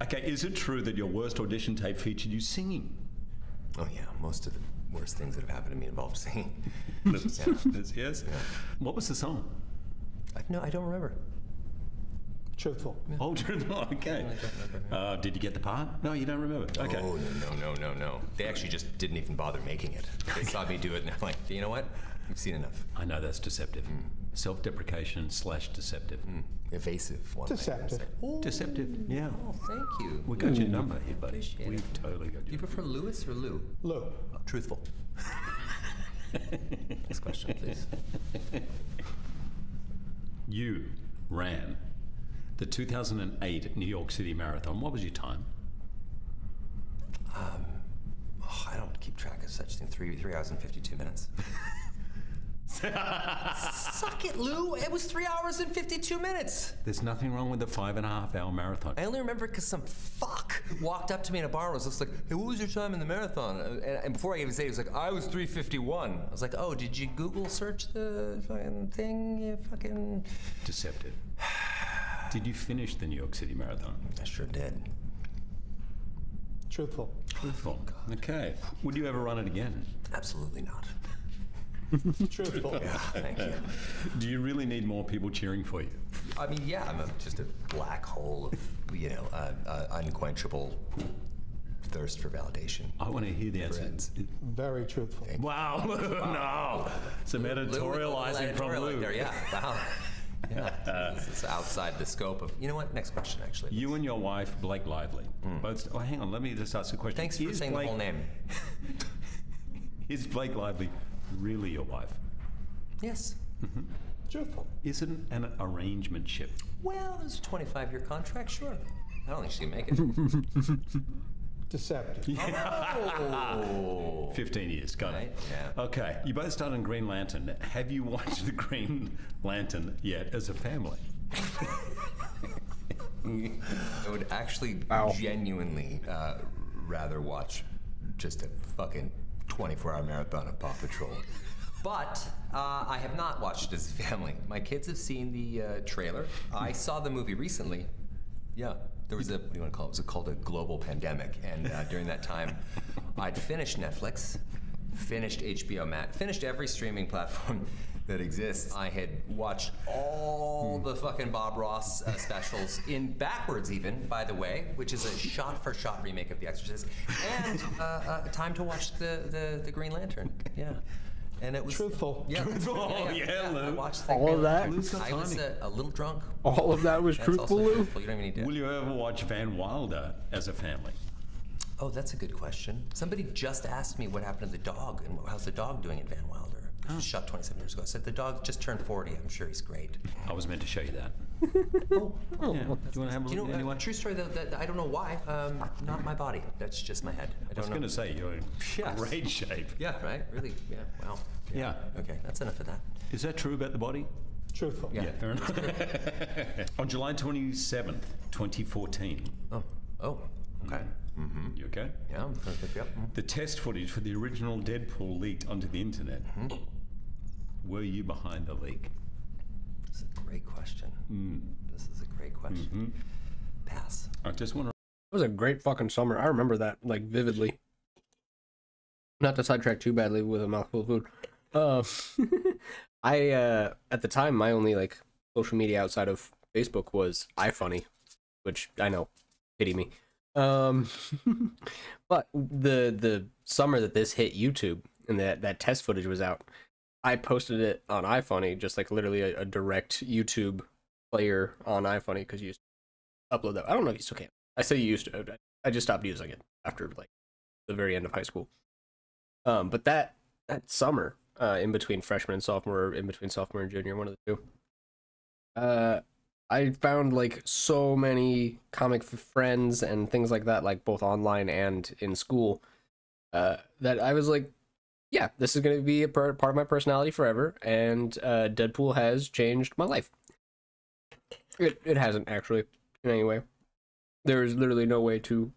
Okay, is it true that your worst audition tape featured you singing? Oh yeah, most of the worst things that have happened to me involve singing. Yes. Yeah. What was the song? No, I don't remember. Truthful. Oh, okay. I don't remember. Did you get the part? No, you don't remember. Okay. Oh, no. They actually just didn't even bother making it. They saw me do it and they're like, you know what? We've seen enough. I know that's deceptive. Self-deprecation / deceptive. Evasive one. Deceptive. Deceptive, yeah. Oh, thank you. We got your number here, buddy. Appreciate it. We've totally got Do you your prefer Lewis or Lou? Lou. Truthful. Next question, please. You ran the 2008 New York City Marathon. What was your time? I don't keep track of such things. 3 hours and 52 minutes. Suck it, Lou. It was 3 hours and 52 minutes. There's nothing wrong with the 5.5-hour marathon. I only remember because some fuck walked up to me in a bar and was just like, hey, what was your time in the marathon? And before I even say it, he was like, I was 3:51. I was like, oh, did you Google search the fucking thing? You fucking... Deceptive. Did you finish the New York City Marathon? I sure did. Truthful. Truthful. Okay. Would you ever run it again? Absolutely not. Truthful. Yeah, thank you. Do you really need more people cheering for you? I mean, yeah, I'm just a black hole of, unquenchable thirst for validation. I want to hear the answer. Very truthful. Wow. No. Some editorializing from Lou. There, yeah. Wow. Yeah, this is outside the scope of. You know what? Next question, actually. You and your wife, Blake Lively, both. Oh, hang on. Let me just ask a question. Thanks for saying the whole name. Is Blake Lively really your wife? Yes. Truthful. Is it an arrangementship? Well, there's a 25-year contract, sure. I don't think she can make it. Deceptive. Oh. 15 years, got Right, it. yeah. Okay, you both started on Green Lantern. Have you watched the Green Lantern yet as a family? I would actually genuinely rather watch just a fucking 24-hour marathon of Paw Patrol. But I have not watched it as a family. My kids have seen the trailer. I saw the movie recently. Yeah. There was what do you want to call it? It was called a global pandemic. And during that time, I'd finished Netflix, finished HBO Max, finished every streaming platform that exists. I had watched all the fucking Bob Ross specials in backwards even, by the way, which is a shot-for-shot remake of The Exorcist, and time to watch the Green Lantern. Yeah. And it was Truthful. Yeah, Yeah, Lou. I watched All of that? I was a little drunk. All of that was That's truthful, also Lou? truthful. You don't even need to. Will you ever watch Van Wilder as a family? Oh, that's a good question. Somebody just asked me what happened to the dog and how's the dog doing in Van Wilder. He was shot 27 years ago. I said the dog just turned 40. I'm sure he's great. I was meant to show you that. Oh, Yeah. Do you want to have a look anyway? True story though. That I don't know why. Not my body. That's just my head. I I was don't know. going to say you're in Yes. great shape. Yeah. Right. Really. Yeah. Wow. Yeah. Okay. That's enough of that. Is that true about the body? Truthful. Yeah. Fair enough. On July 27th, 2014, Oh. Okay. You okay? Yeah, I'm gonna pick you up. The test footage for the original Deadpool leaked onto the internet. Were you behind the leak? This is a great question. This is a great question. Pass. I just want to. It was a great fucking summer. I remember that like vividly. Not to sidetrack too badly with a mouthful of food. I at the time my only like social media outside of Facebook was iFunny, which I know, pity me. But the summer that this hit YouTube and that test footage was out, I posted it on iFunny, just like literally a direct YouTube player on iFunny, because you used to upload that. I don't know if you still can. I say you used to. I just stopped using it after like the very end of high school. But that summer, in between freshman and sophomore, in between sophomore and junior, one of the two, I found like so many comic friends and things like that, like both online and in school, that I was like, yeah, this is going to be a part of my personality forever, and Deadpool has changed my life. It hasn't, actually, in any way. There is literally no way to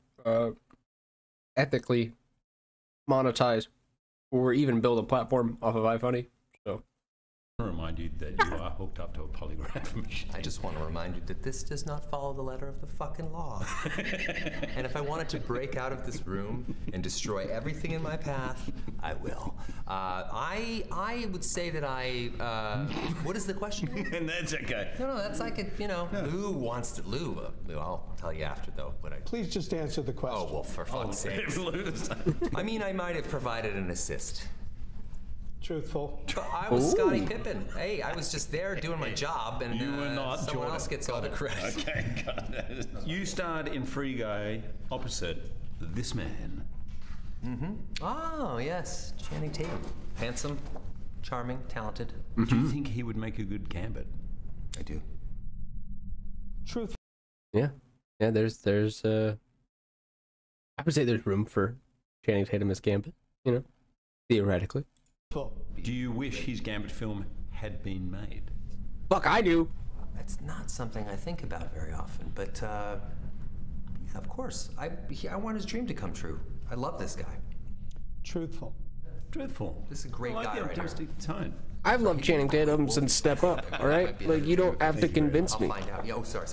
ethically monetize or even build a platform off of iFunny, so... I want to remind you that you are hooked up to a polygraph machine. I just want to remind you that this does not follow the letter of the fucking law. And if I wanted to break out of this room and destroy everything in my path, I will. I would say that what is the question? And that's okay. No, that's like a, Lou wants to, Lou, I'll tell you after though, what I... Please just answer the question. Oh, well, for fuck's sake. I mean, I might have provided an assist. Truthful. I was Scottie Pippen. Hey, I was just there doing my job, and You were not someone Jordan. else gets all the credit. Okay, got it. You starred in Free Guy opposite this man. Oh, yes, Channing Tatum. Handsome, charming, talented. Do you think he would make a good Gambit? I do. Truthful. Yeah, there's I would say there's room for Channing Tatum as Gambit, theoretically. Do you wish his Gambit film had been made? Fuck, I do. That's not something I think about very often, but yeah, of course. I want his dream to come true. I love this guy. Truthful. Truthful. This is a great I like guy the right here. optimistic tone. I've loved Channing Tatum since Step Up, all right? Like, you don't have to convince me. I'll find out. Yeah, oh, sorry.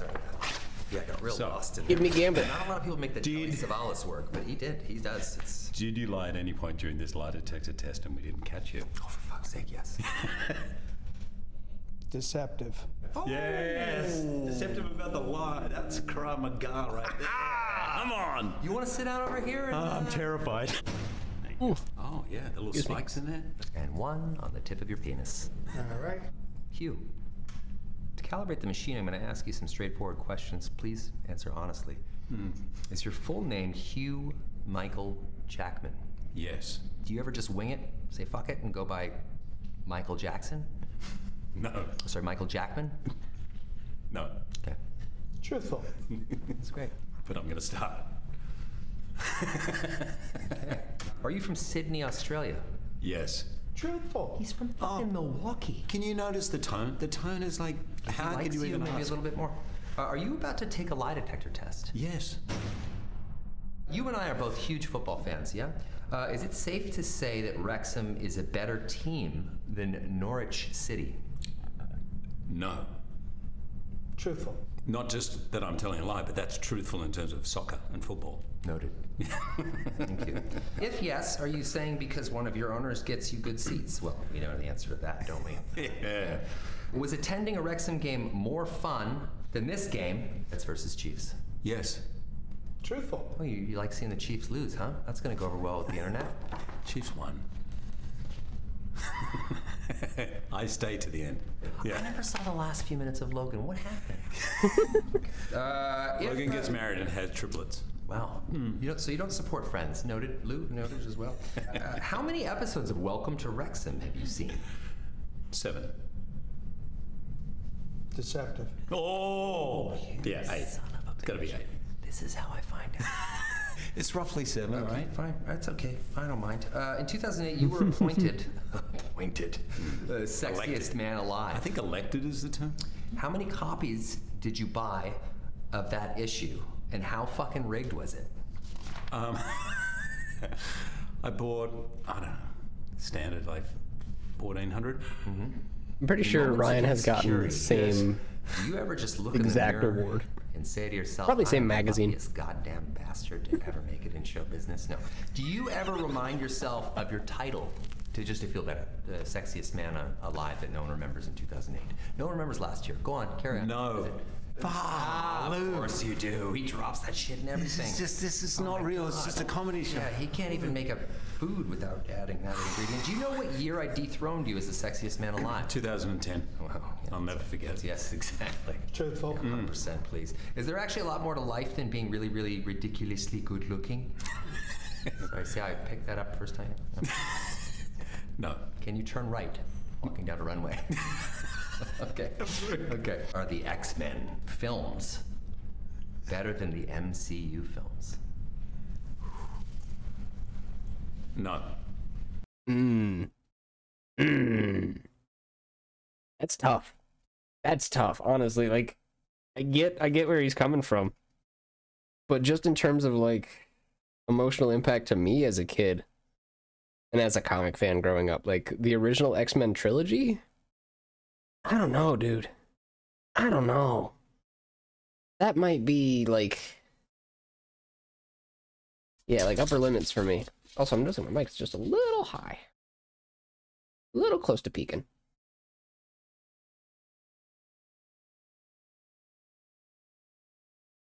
Yeah, I got real lost in Give me Gambit. Not a lot of people make the Telly Savalas work, but he did. He does. Did you lie at any point during this lie detector test and we didn't catch you? Oh, for fuck's sake, yes. Deceptive. Yes! Deceptive about the lie. That's Krav Maga right there. Come on! You want to sit down over here? And, I'm terrified. Oh, yeah, the little spikes in there. And one on the tip of your penis. All right. Hugh. To calibrate the machine, I'm going to ask you some straightforward questions. Please answer honestly. Is your full name Hugh Michael Jackman? Yes. Do you ever just wing it, say fuck it, and go by Michael Jackson? No. Sorry, Michael Jackman? No. Okay. Truthful. That's great. But I'm going to start. Okay. Are you from Sydney, Australia? Yes. Truthful. He's from fucking Milwaukee. Can you notice the tone? The tone is like, how could you even maybe ask? a little bit more? Are you about to take a lie detector test? Yes. You and I are both huge football fans, yeah? Is it safe to say that Wrexham is a better team than Norwich City? No. Truthful. Not just that I'm telling a lie, but that's truthful in terms of soccer and football. Noted. Thank you. If yes, are you saying because one of your owners gets you good seats? Well, we know the answer to that, don't we? Yeah. Was attending a Wrexham game more fun than this game? That's versus Chiefs. Yes. Truthful. Oh, you like seeing the Chiefs lose, huh? That's going to go over well with the internet. Chiefs won. I stay to the end. I never saw the last few minutes of Logan. What happened? Logan gets married and has triplets. Wow. So you don't support Friends. Noted. Lou, noted as well. How many episodes of Welcome to Wrexham have you seen? 7. Deceptive. Oh! Yeah, 8. Son of a It's got to be bitch. 8. This is how I find out. It's roughly 7, Okay, right? fine. That's okay. I don't mind. In 2008, you were appointed sexiest Elected. man alive. I think elected is the term. How many copies did you buy of that issue, and how fucking rigged was it? I bought, I don't know, standard like 1,400. I'm pretty sure Moments Ryan has against gotten the curious. same Do you ever just look exact in the mirror award. and say to yourself, Probably same "I'm the magazine." luckiest goddamn bastard to ever make it in show business"? No. Do you ever remind yourself of your title to feel better? The sexiest man alive that no one remembers in 2008. No one remembers last year. Go on, carry on. No. Is it- of course you do. He drops that shit and everything. This is not real. It's just a comedy show. Yeah, he can't even make a food without adding that ingredient. Do you know what year I dethroned you as the sexiest man alive? 2010. Wow. Yeah. I'll never forget. Yes, exactly. Truthful. 100%, please. Is there actually a lot more to life than being really, really ridiculously good looking? I see how I picked that up first time. No. Can you turn right walking down a runway? Okay. Okay. Are the X-Men films better than the MCU films? No. That's tough. That's tough, honestly. Like, I get where he's coming from. But just in terms of, like, emotional impact to me as a kid, and as a comic fan growing up, like, the original X-Men trilogy? I don't know, dude. I don't know. That might be, like... Yeah, like, upper limits for me. Also, I'm noticing my mic's just a little high. A little close to peaking.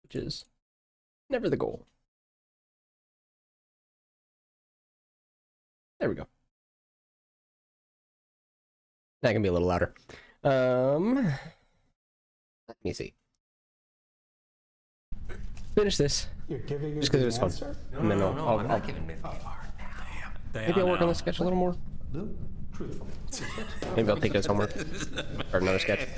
Which is never the goal. There we go. That can be a little louder. Let me see. Finish this. You're giving Just 'cause it the was fun. answer? And then No, I'll I'm not giving it that far now. maybe I'll work on the sketch a little more. Truthful. Maybe I'll take it as homework. Or another sketch.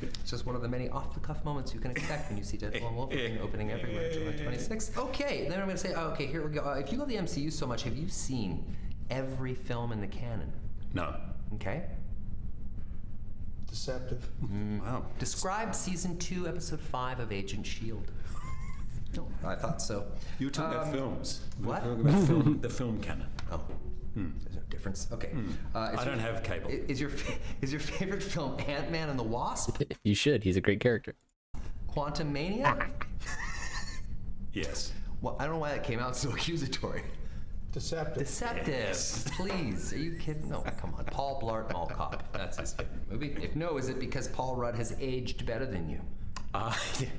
It's just one of the many off-the-cuff moments you can expect when you see Deadpool and Wolverine opening everywhere July 26th. Okay, then I'm going to say, okay, here we go. If you love the MCU so much, have you seen every film in the canon? No. Okay. Deceptive. Wow. Describe season 2, episode 5 of Agent Shield. No, I thought so. You were talking about films. What? We were talking about film, the film canon. Oh. There's no difference. Okay. I don't have cable. Is your favorite film Ant-Man and the Wasp? You should. He's a great character. Quantum Mania? Yes. Well, I don't know why that came out so accusatory. Deceptive. Deceptive. Please. Are you kidding? No, come on. Paul Blart Mall Cop. That's his favorite movie. If no, is it because Paul Rudd has aged better than you?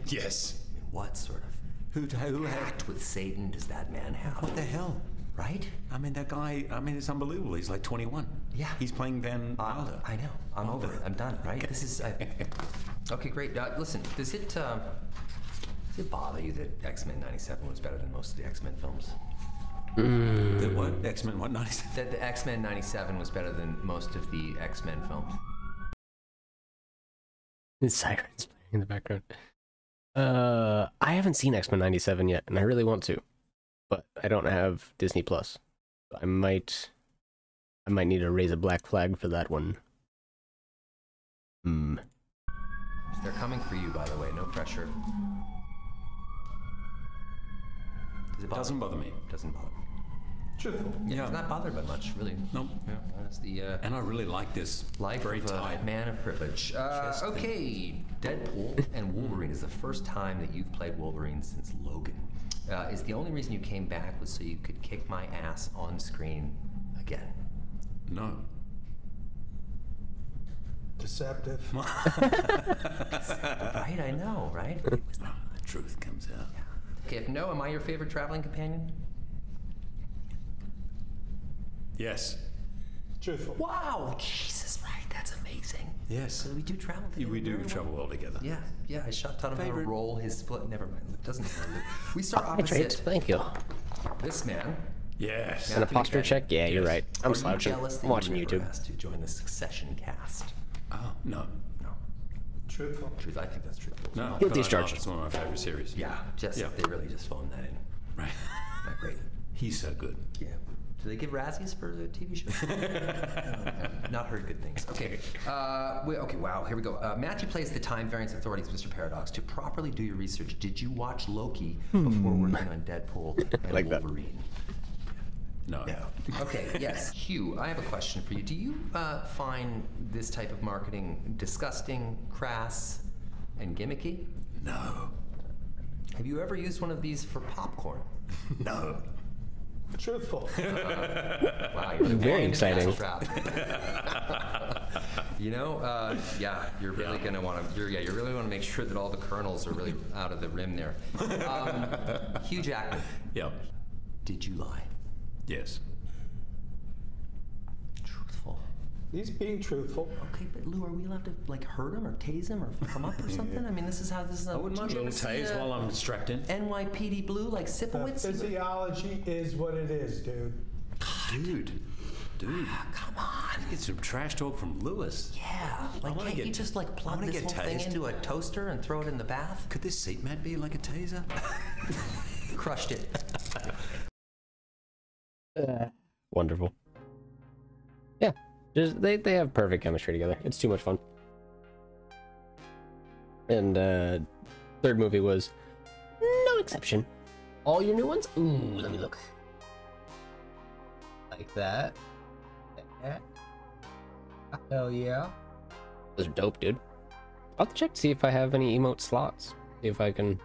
Yes. What sort of Who pact with Satan does that man have? What the hell? Right? I mean, that guy, it's unbelievable. He's like 21. Yeah. He's playing Van Wilder. I know. I'm over it. I'm done, right? This is... Okay, great. Listen, does it bother you that X-Men 97 was better than most of the X-Men films? The what? X-Men what? 97? That the X-Men 97 was better than most of the X-Men films? The sirens playing in the background. I haven't seen X-Men 97 yet, and I really want to. But I don't have Disney Plus. I might need to raise a black flag for that one. They're coming for you, by the way. No pressure. Does it bother? Doesn't bother me. Doesn't bother me. Truthful. Yeah, he's not bothered by much, really. Nope. Yeah, that's the And I really like this. life Very of a tight. man of privilege. Okay, Deadpool and Wolverine is the first time that you've played Wolverine since Logan. Is the only reason you came back was so you could kick my ass on screen again? No. Deceptive. Right, I know, right? The truth comes out. Okay, if no, am I your favorite traveling companion? Yes. Truthful. Wow, Jesus, right, that's amazing. Yes. So we do travel together. We do very well. travel well together. Yeah, I taught him how to Favorite- roll his foot. Never mind, it doesn't matter. We start Hi, Traits. opposite Thank you. this man. Yes. And a posture check? Yeah, you're Yes. right. I'm Are you slouching. jealous that I'm watching you were YouTube. asked to join the Succession cast? Oh, no. No. Truthful. Truth, I think that's truthful. No. Guilty but as I know charged. It's one of my favorite series. Yeah, Yeah. they really just phoned that in. Right. Not great. He's so good. Yeah. Do they give Razzies for the TV show? Not heard good things. Okay. Okay. Wow. Here we go. Matthew plays the Time Variance Authorities, Mr. Paradox. To properly do your research, did you watch Loki before working on Deadpool and Like that. Wolverine? No. No. Okay. Yes. Hugh, I have a question for you. Do you find this type of marketing disgusting, crass, and gimmicky? No. Have you ever used one of these for popcorn? No. Truthful. Wow, you're really Very falling into that exciting. trap. You know, yeah, you're really gonna want to. You really want to make sure that all the kernels are really out of the rim there. Hugh Jackman, Yeah. did you lie? Yes. Truthful. He's being truthful. Okay, but Lou, are we allowed to like hurt him or tase him or fuck him up or something? I mean, this is how this is. I wouldn't mind a little tase while I'm distracted. NYPD Blue, like The Sipowicz. physiology is what it is, dude. Dude. Come on. Get some trash talk from Lewis. Yeah, like wanna can't you get- just like I plug wanna this get whole thing tased. into a toaster and throw it in the bath? Could this seat mat be like a taser? Crushed it. Wonderful. Yeah, just they have perfect chemistry together. It's too much fun. And third movie was no exception. All your new ones? Ooh, let me look. Like that. Like that. Hell yeah. Those are dope, dude. I'll have to check to see if I have any emote slots. See if I can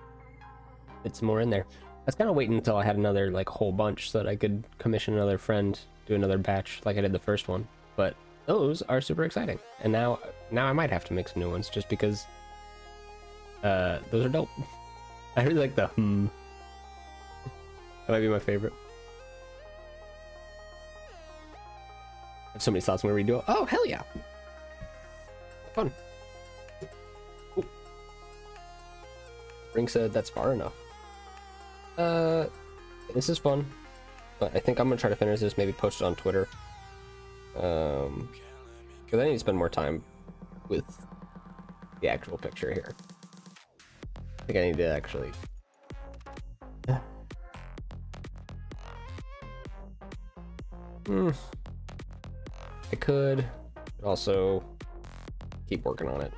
fit some more in there. I was kind of waiting until I had another like whole bunch so that I could commission another friend, do another batch like I did the first one. But those are super exciting. And now I might have to make some new ones just because those are dope. I really like the That might be my favorite. I have so many slots when we redo it. Oh, hell yeah. Fun. Cool. Spring said that's far enough. This is fun, but I think I'm gonna try to finish this, maybe post it on Twitter. Because I need to spend more time with the actual picture here. I think I need to actually. I could also keep working on it.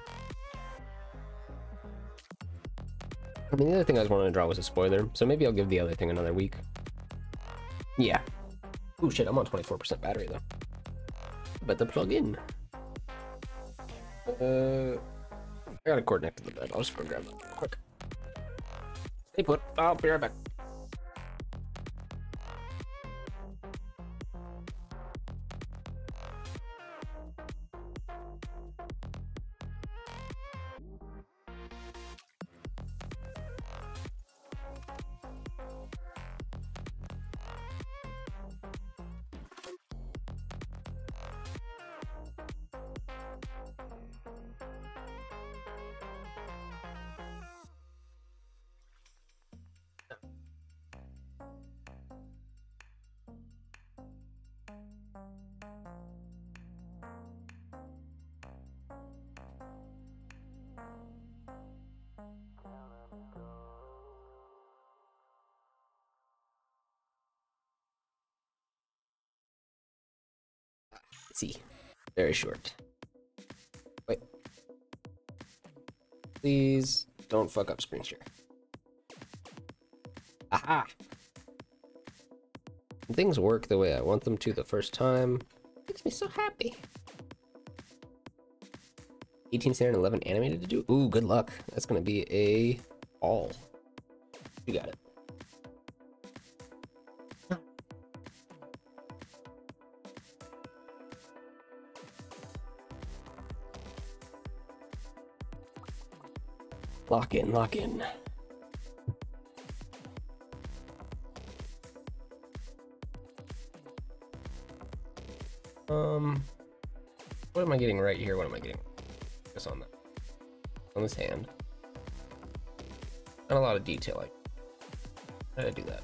I mean, the other thing I was wanting to draw was a spoiler, so maybe I'll give the other thing another week. Yeah. Ooh, shit, I'm on 24% battery, though. Better plug in. I got a cord next to the bed. I'll just go grab it real quick. Stay put. I'll be right back. See, very short. Wait. Please don't fuck up screen share. Aha! When things work the way I want them to the first time, makes me so happy. 18 standard, 11 animated to do? Ooh, good luck. That's gonna be a all. You got it. Lock in, lock in. What am I getting right here? What am I getting? Focus on that. On this hand. Not a lot of detail. Like, how did I do that?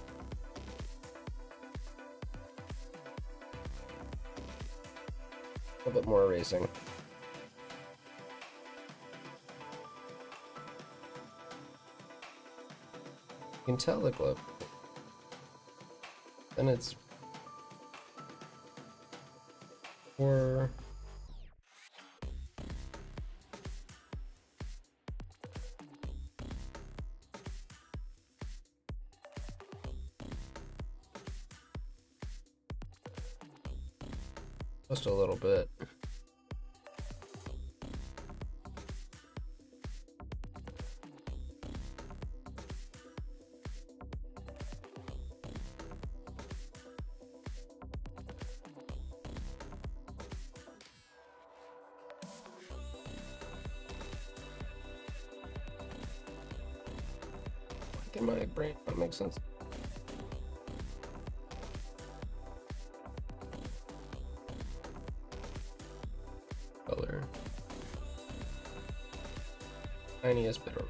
A little bit more erasing. You can tell the glow. Then it's Or just a little bit. In my brain, that makes sense. Color. Tiniest bit of.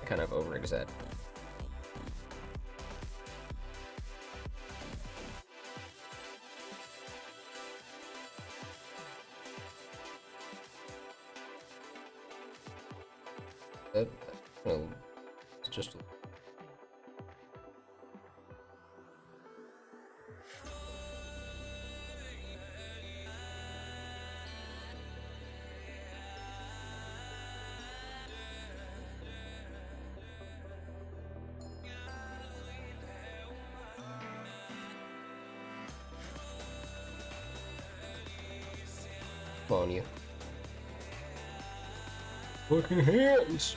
I kind of over-exaggerate. It's just come on, you. Fucking hands.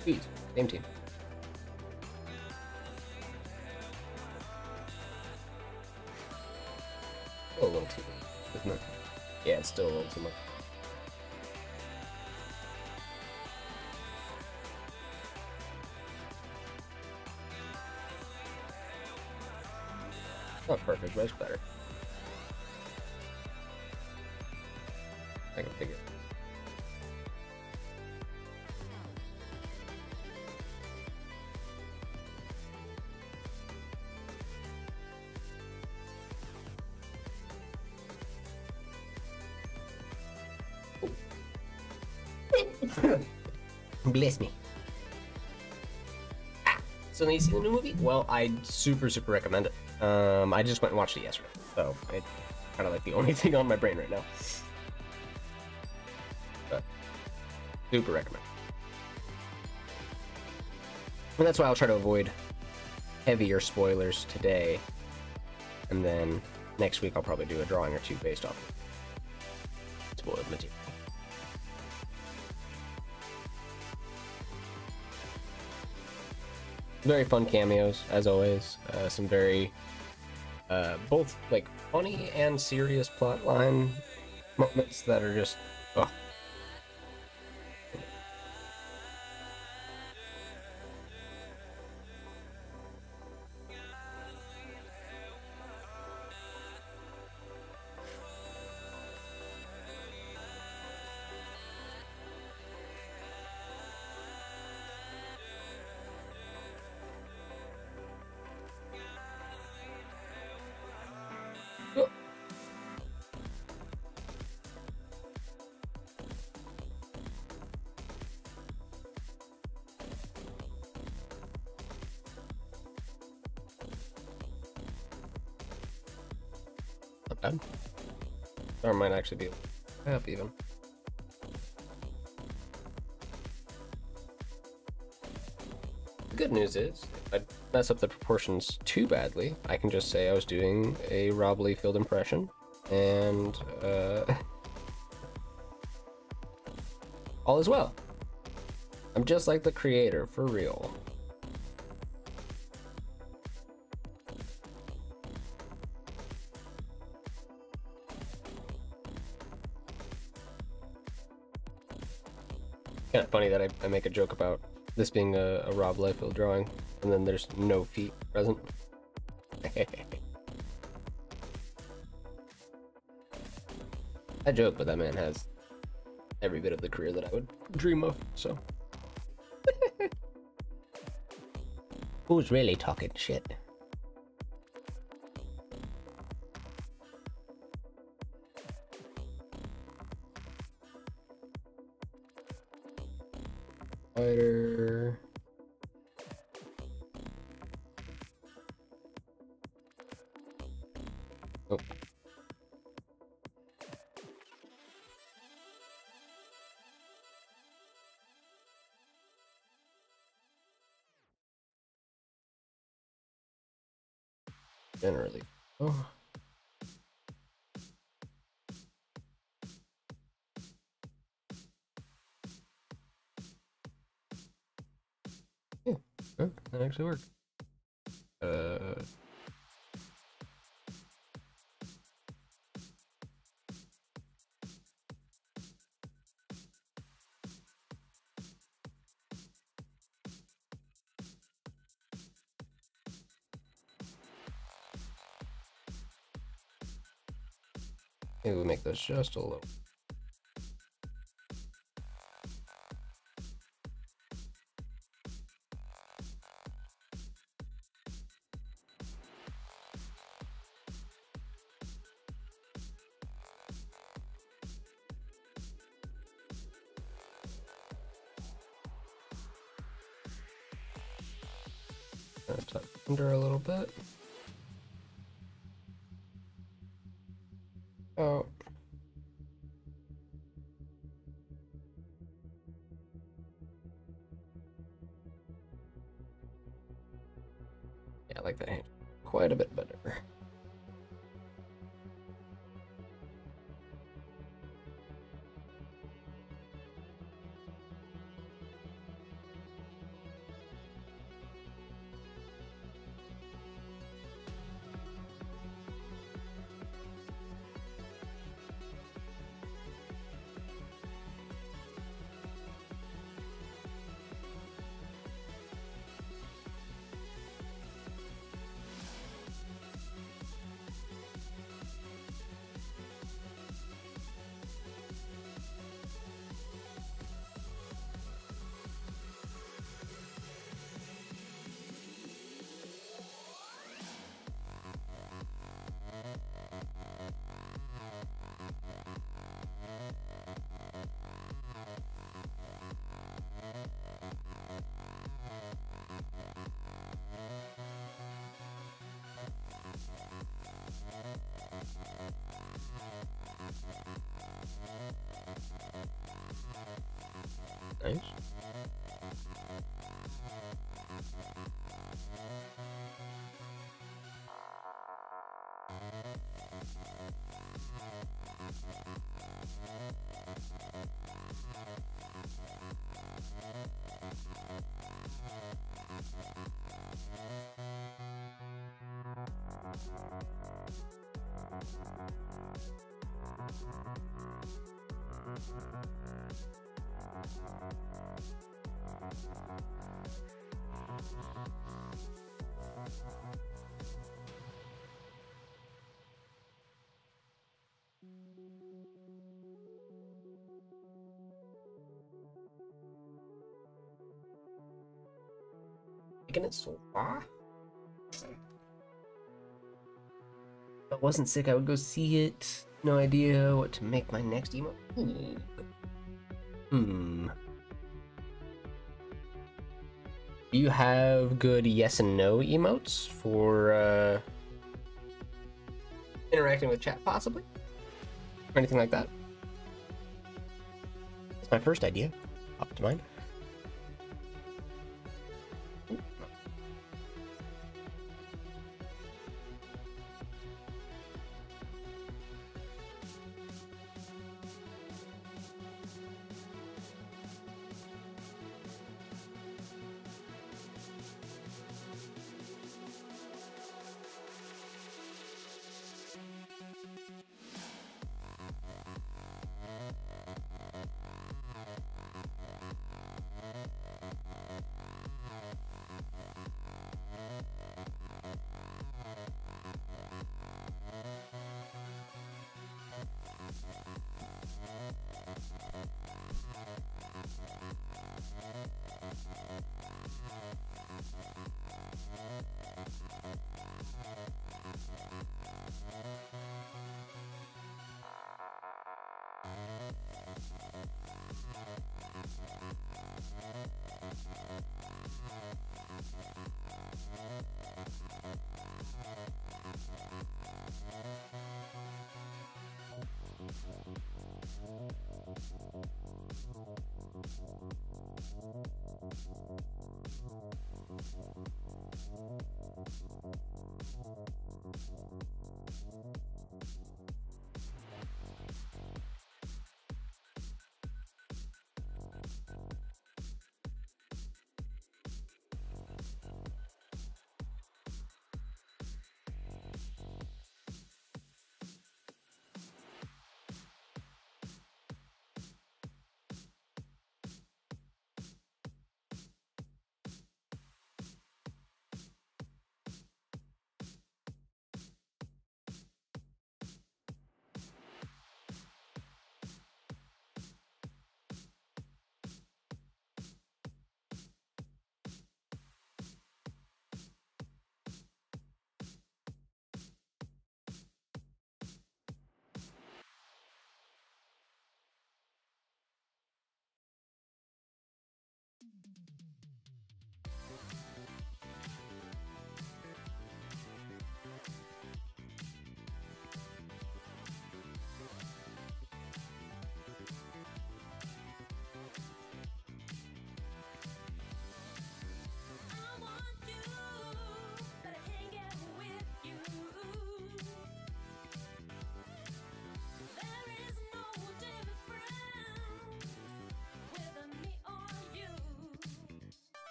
Please, same team. Still a little too much, isn't it? Yeah, it's still a little too much. Not perfect, but it's better. I can figure it. Bless me. So you see the new movie? Well, I super recommend it. I just went and watched it yesterday, so it's kind of like the only thing on my brain right now. But super recommend. And that's why I'll try to avoid heavier spoilers today, and then next week I'll probably do a drawing or two based off of spoiled material. Very fun cameos, as always. Some very, both like funny and serious plotline moments that are just, oh. Not bad. Or might actually be half even. The good news is, if I mess up the proportions too badly, I can just say I was doing a Rob Liefeld impression, and all is well. I'm just like the creator, for real. Kind of funny that I make a joke about this being a Rob Liefeld drawing, and then there's no feet present. I joke, but that man has every bit of the career that I would dream of, so. Who's really talking shit? Spider. Oh. Generally. Oh. Yeah, oh, that actually worked. Maybe we'll make those just a little. Tuck under a little bit. Oh. Yeah, I like that hand quite a bit better. Nice. Making it so far. If I wasn't sick, I would go see it. No idea what to make my next emote. Do you have good yes and no emotes for interacting with chat, possibly? Or anything like that? That's my first idea. Pop to mind.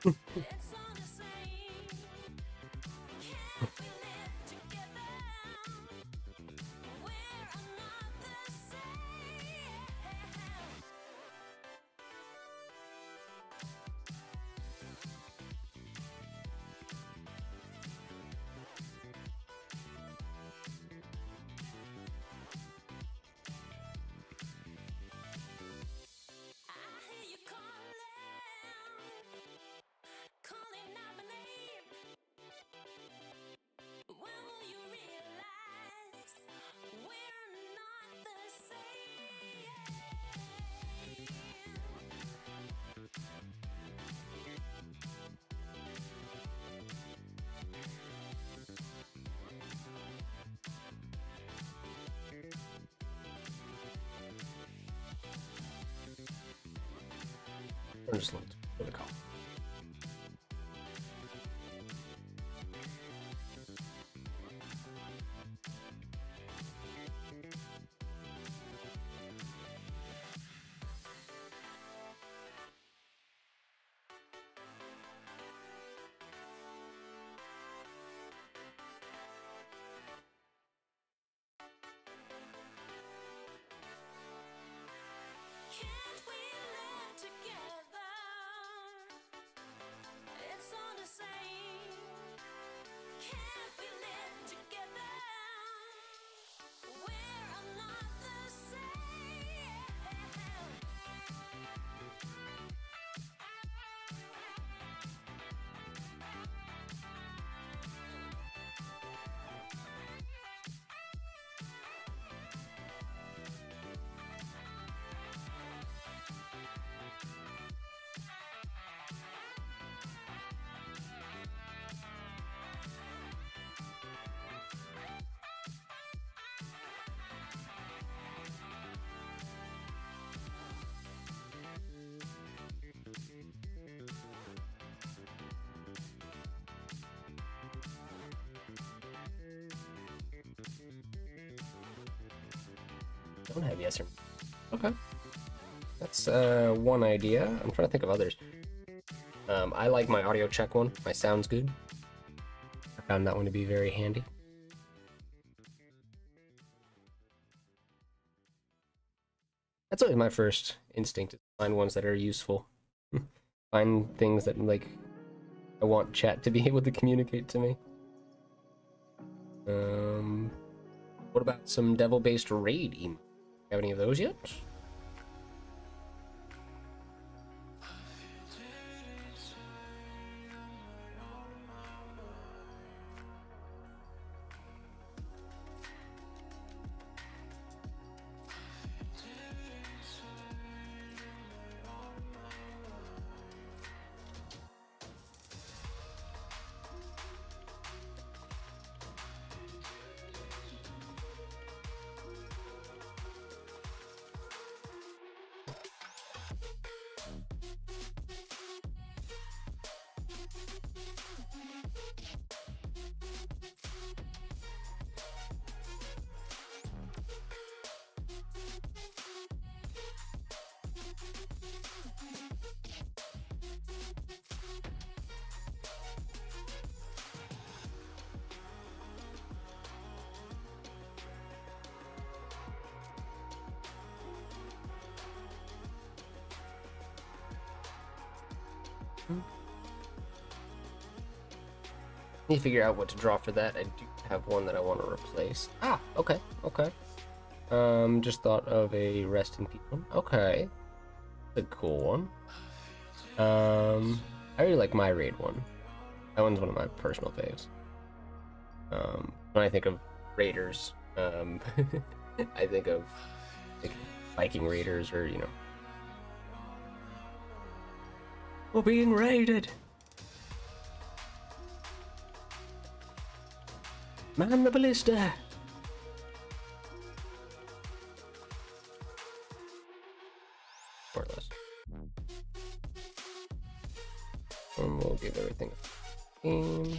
I'm just looking for the call. Don't have yes or okay. That's one idea. I'm trying to think of others. I like my audio check one. My sound's good. I found that one to be very handy. That's always my first instinct, to find ones that are useful. Find things that, like, I want chat to be able to communicate to me. What about some devil-based raid emo? Have any of those yet? Need to figure out what to draw for that. I do have one that I want to replace. Ah, okay, okay. Just thought of a rest in peace one. Okay, that's a cool one. I really like my raid one. That one's one of my personal faves. When I think of raiders, I think of like Viking raiders, or you know, we're being raided. Man the ballista! More or less. And we'll give everything a theme.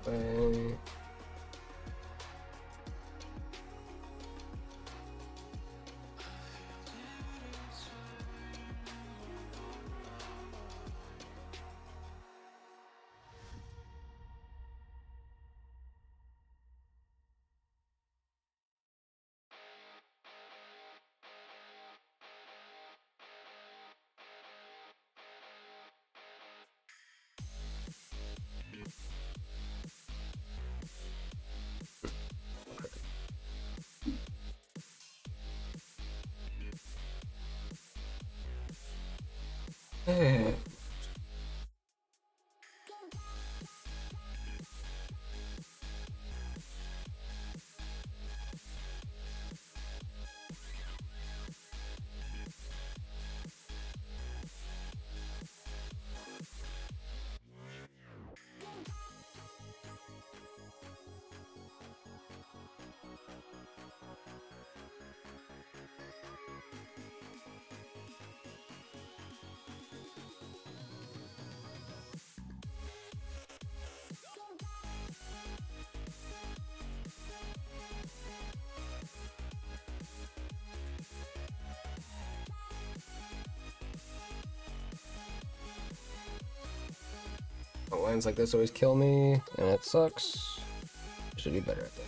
Okay. Okay. Lines like this always kill me, and it sucks. Should be better at that.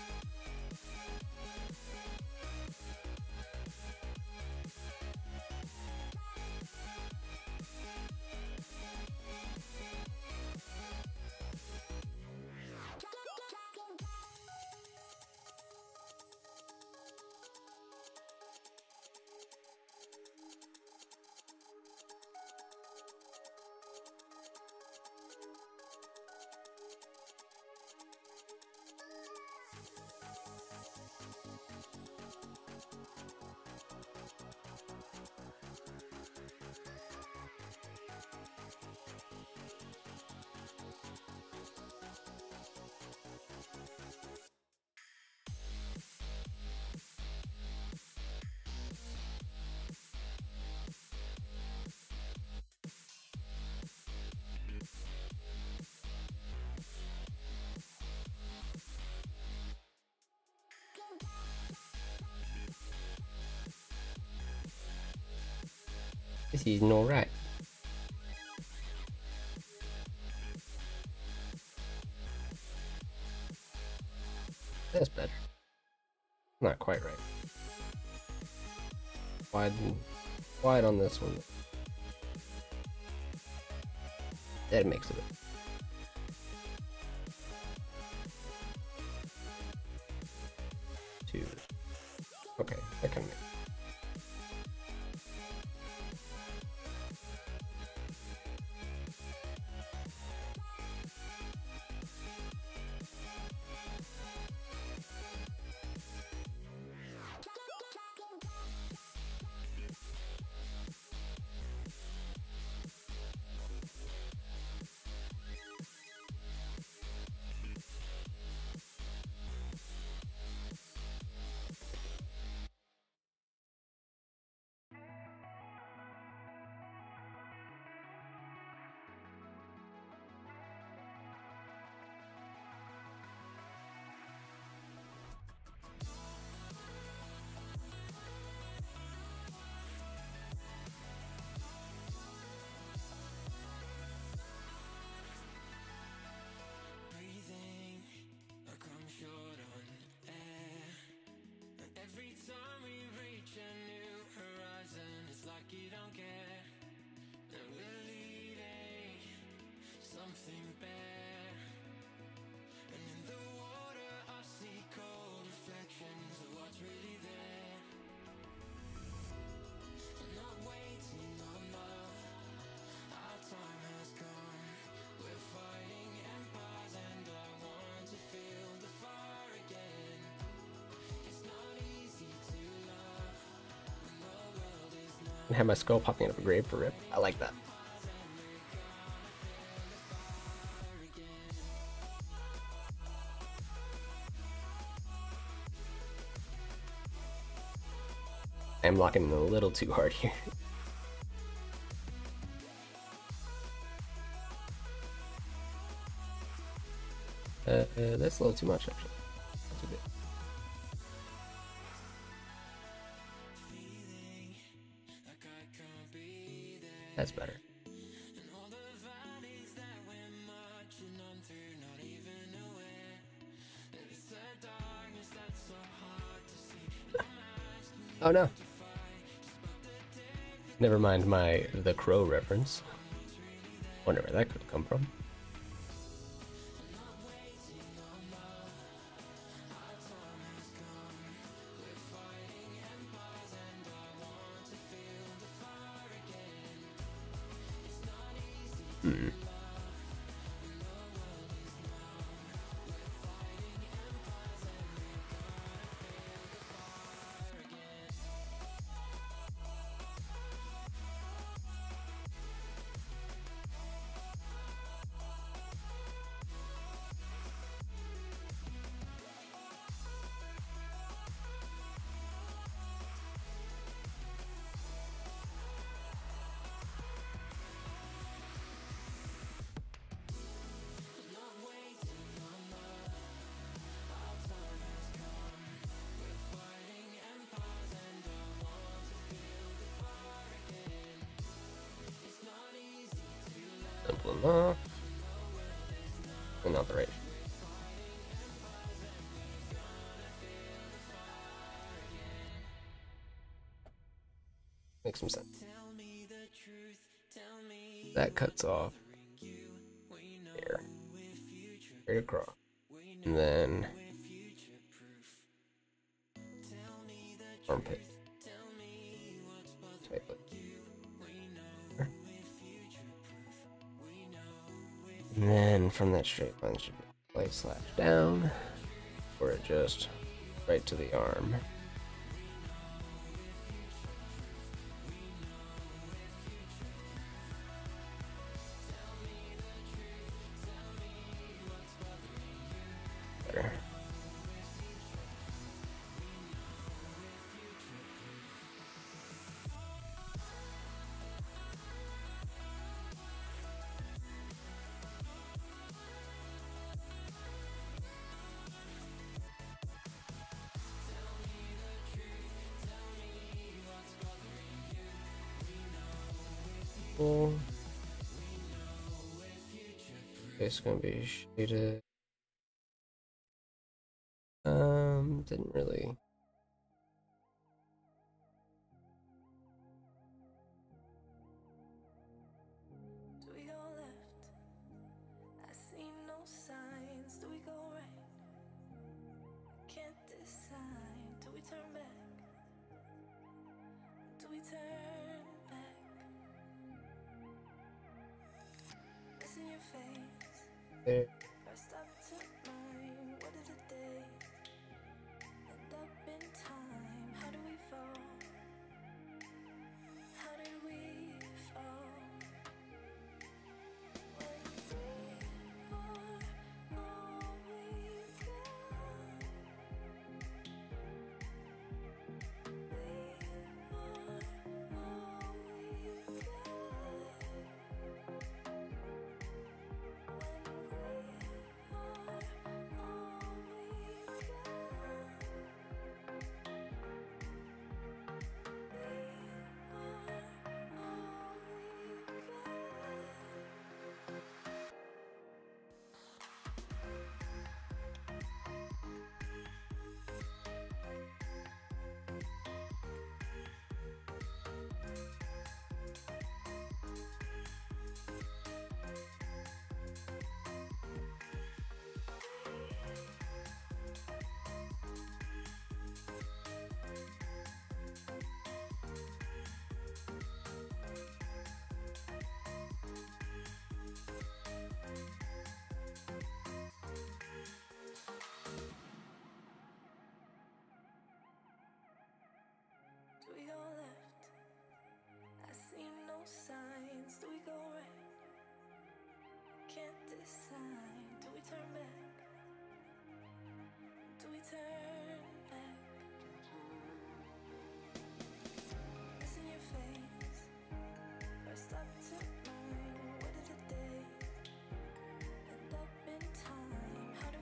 This is no right. That's better. Not quite right. Wide on this one. That makes it. Two. Okay, that kind of makes. And have my skull popping out of a grave for rip. I like that. I'm locking in a little too hard here. That's a little too much, actually. Not too good. That's better. Oh no. Never mind the Crow reference. Wonder where that could come from. Simple enough. Another rate. Makes some sense. That cuts off here, straight across, and then armpit. Type it. And then from that straight line should be a light slash down, or just right to the arm. Better. It's gonna be shaded. Didn't really. Do we go left? I see no signs. Do we go right? Can't decide. Do we turn back? Do we turn back? It's in your face. There. Pressed up to mine. What is a day? End up in time. How do we fall? How did we fall? When we are all we got. We are all we Do we go left? I see no signs. Do we go right? Can't decide. Do we turn back? Do we turn back? It's in your face. Pressed up to mine. What is a day? End up in time. How do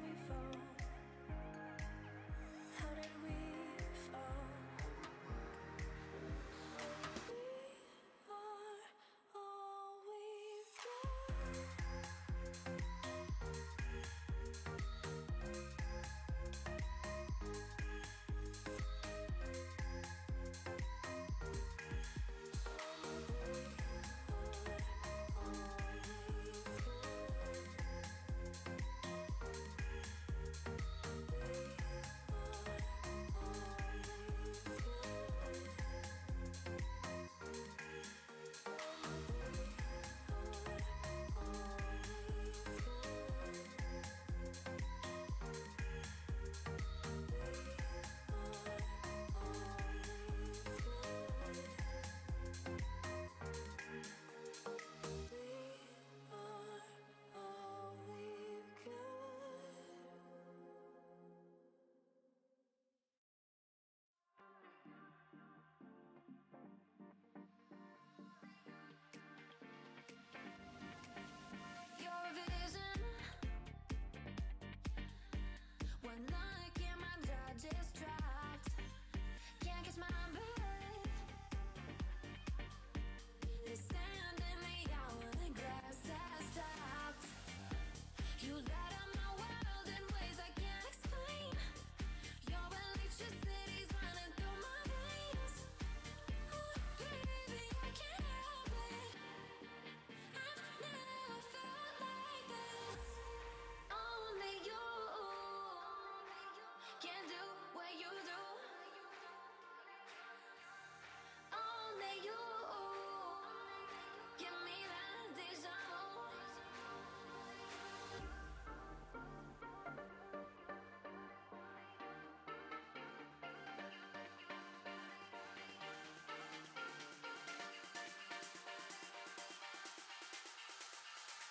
one look and my jaw just dropped. Can't catch my breath. The sand in the hourglass has stopped. You light up my world in ways I can't explain. Your electricity's running through my veins. Oh, baby, I can't help it. I've never felt like this. Only you can do what you do. Only you give me that deja vu.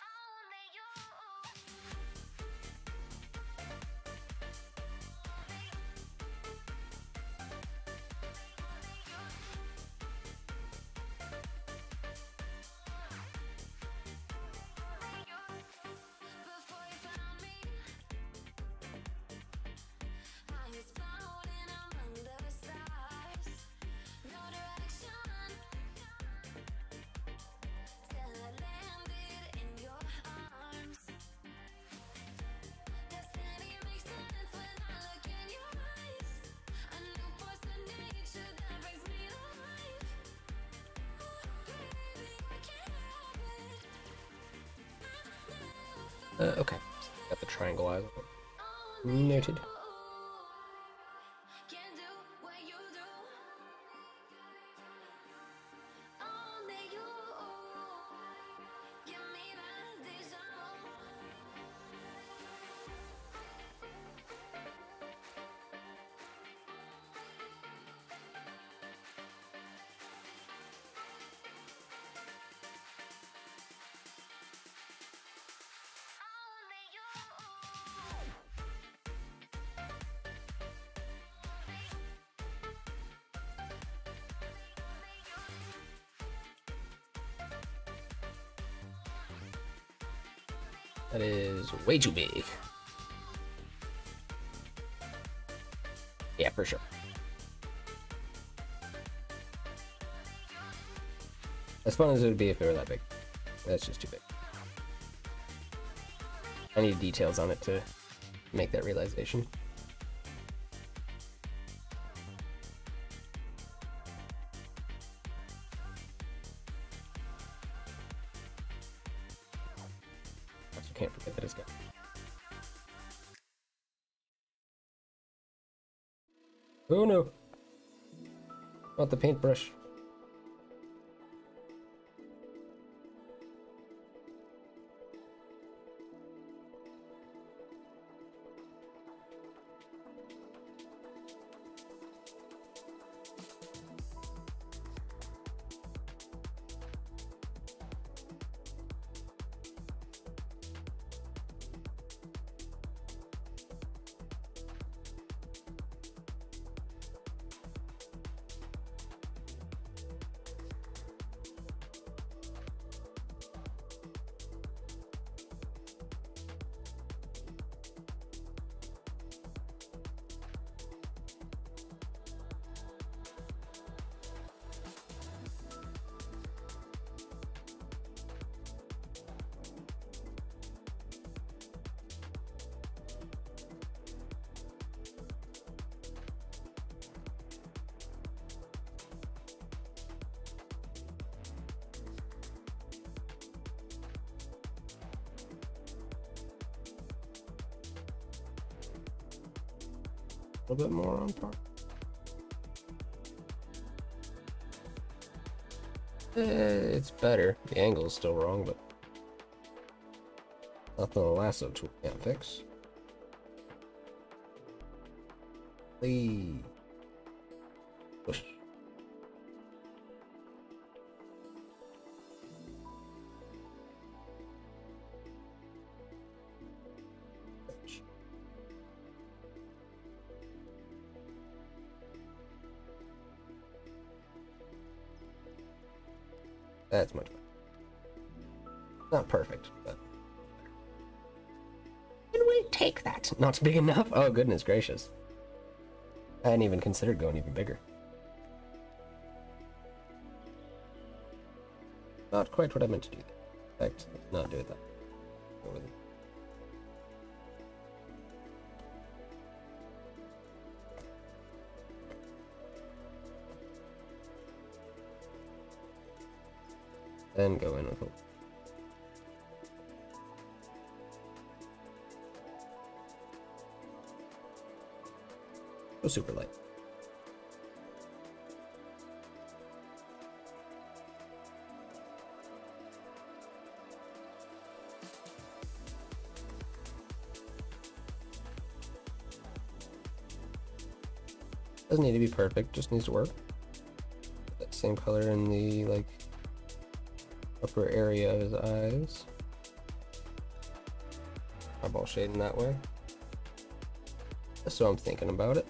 Only you. Before you found me, I was floating among the stars. No direction till I landed in your arms. Destiny makes sense when I look in your eyes. A new force of nature that brings me to life. Oh, baby, I can't help it. I've never felt Okay. Got the triangle eyes. Noted. can do what you do. Only you give me that deja vu. Only you. That is way too big. Yeah, for sure. As fun as it would be if it were that big. That's just too big. I need details on it to make that realization. Also can't forget that it's got. Oh no! Not the paintbrush. A little bit more on top. It's better. The angle is still wrong, but nothing the lasso tool can't fix. Please. Push. That's much better. Not perfect, but. And we take that. Not big enough? Oh, goodness gracious. I hadn't even considered going even bigger. Not quite what I meant to do. In fact, not do it that way. Go with it. Then go in with hope. Go super light. Doesn't need to be perfect, just needs to work. Put that same color in the like upper area of his eyes. Eyeball shading that way. That's what I'm thinking about it.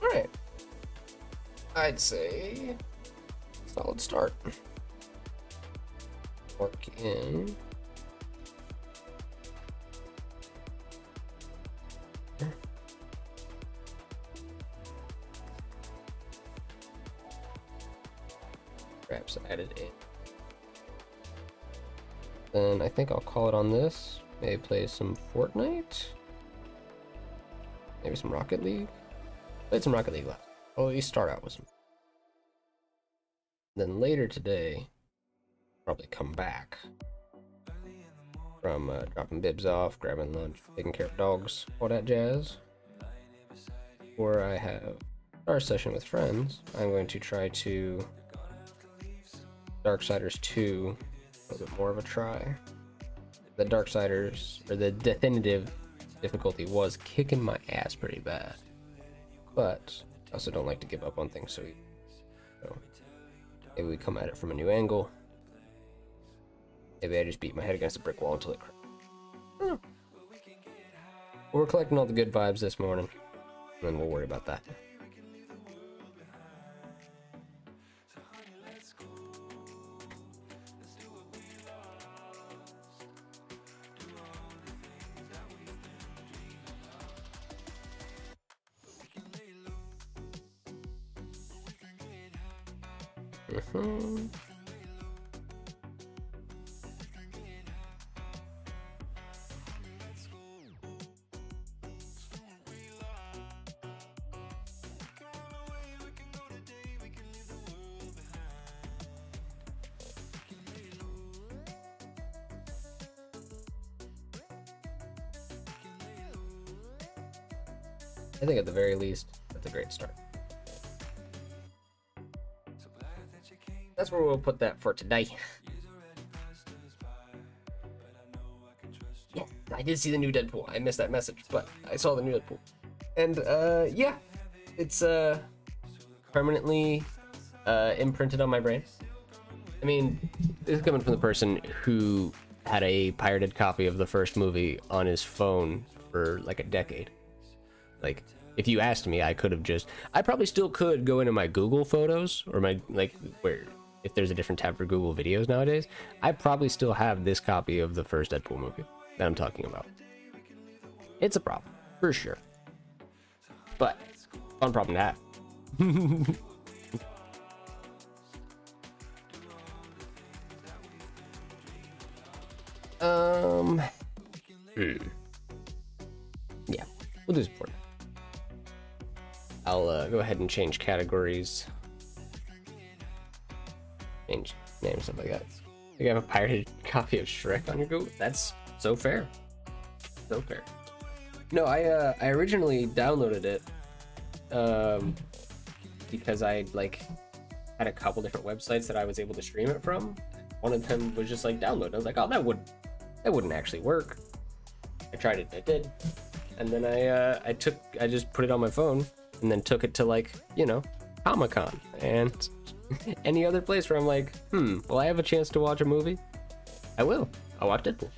Alright. I'd say solid start. Work in. Perhaps added in. Then I think I'll call it on this. Maybe play some Fortnite. Maybe some Rocket League. Played some Rocket League last. I'll at least start out with some. Then later today, probably come back from dropping bibs off, grabbing lunch, taking care of dogs, all that jazz. Before I have our session with friends, I'm going to try to Darksiders 2 a little bit more of a try. The Darksiders, or the definitive difficulty, was kicking my ass pretty bad. But I also don't like to give up on things so easy. So maybe we come at it from a new angle. Maybe I just beat my head against a brick wall until it cracks. We're collecting all the good vibes this morning, and then we'll worry about that. I think at the very least, that's a great start. That's where we'll put that for today. Yeah, I did see the new Deadpool. I missed that message, but I saw the new Deadpool. And yeah, it's permanently imprinted on my brain. I mean, this is coming from the person who had a pirated copy of the first movie on his phone for like a decade. Like, if you asked me, I probably still could go into my Google Photos, or my, like, where, if there's a different tab for Google Videos nowadays, I probably still have this copy of the first Deadpool movie that I'm talking about. It's a problem, for sure. But, fun problem to have. Yeah, we'll do support. I'll go ahead and change categories, change names, stuff like that. You have a pirated copy of Shrek on your Google? That's so fair. So fair. No, I originally downloaded it because I like had a couple different websites that I was able to stream it from. One of them was just like download. I was like, oh, that wouldn't actually work. I tried it, it did, and then I just put it on my phone and then took it to, like, you know, Comic-Con and any other place where I'm like, well, I have a chance to watch a movie. I will. I'll watch Deadpool.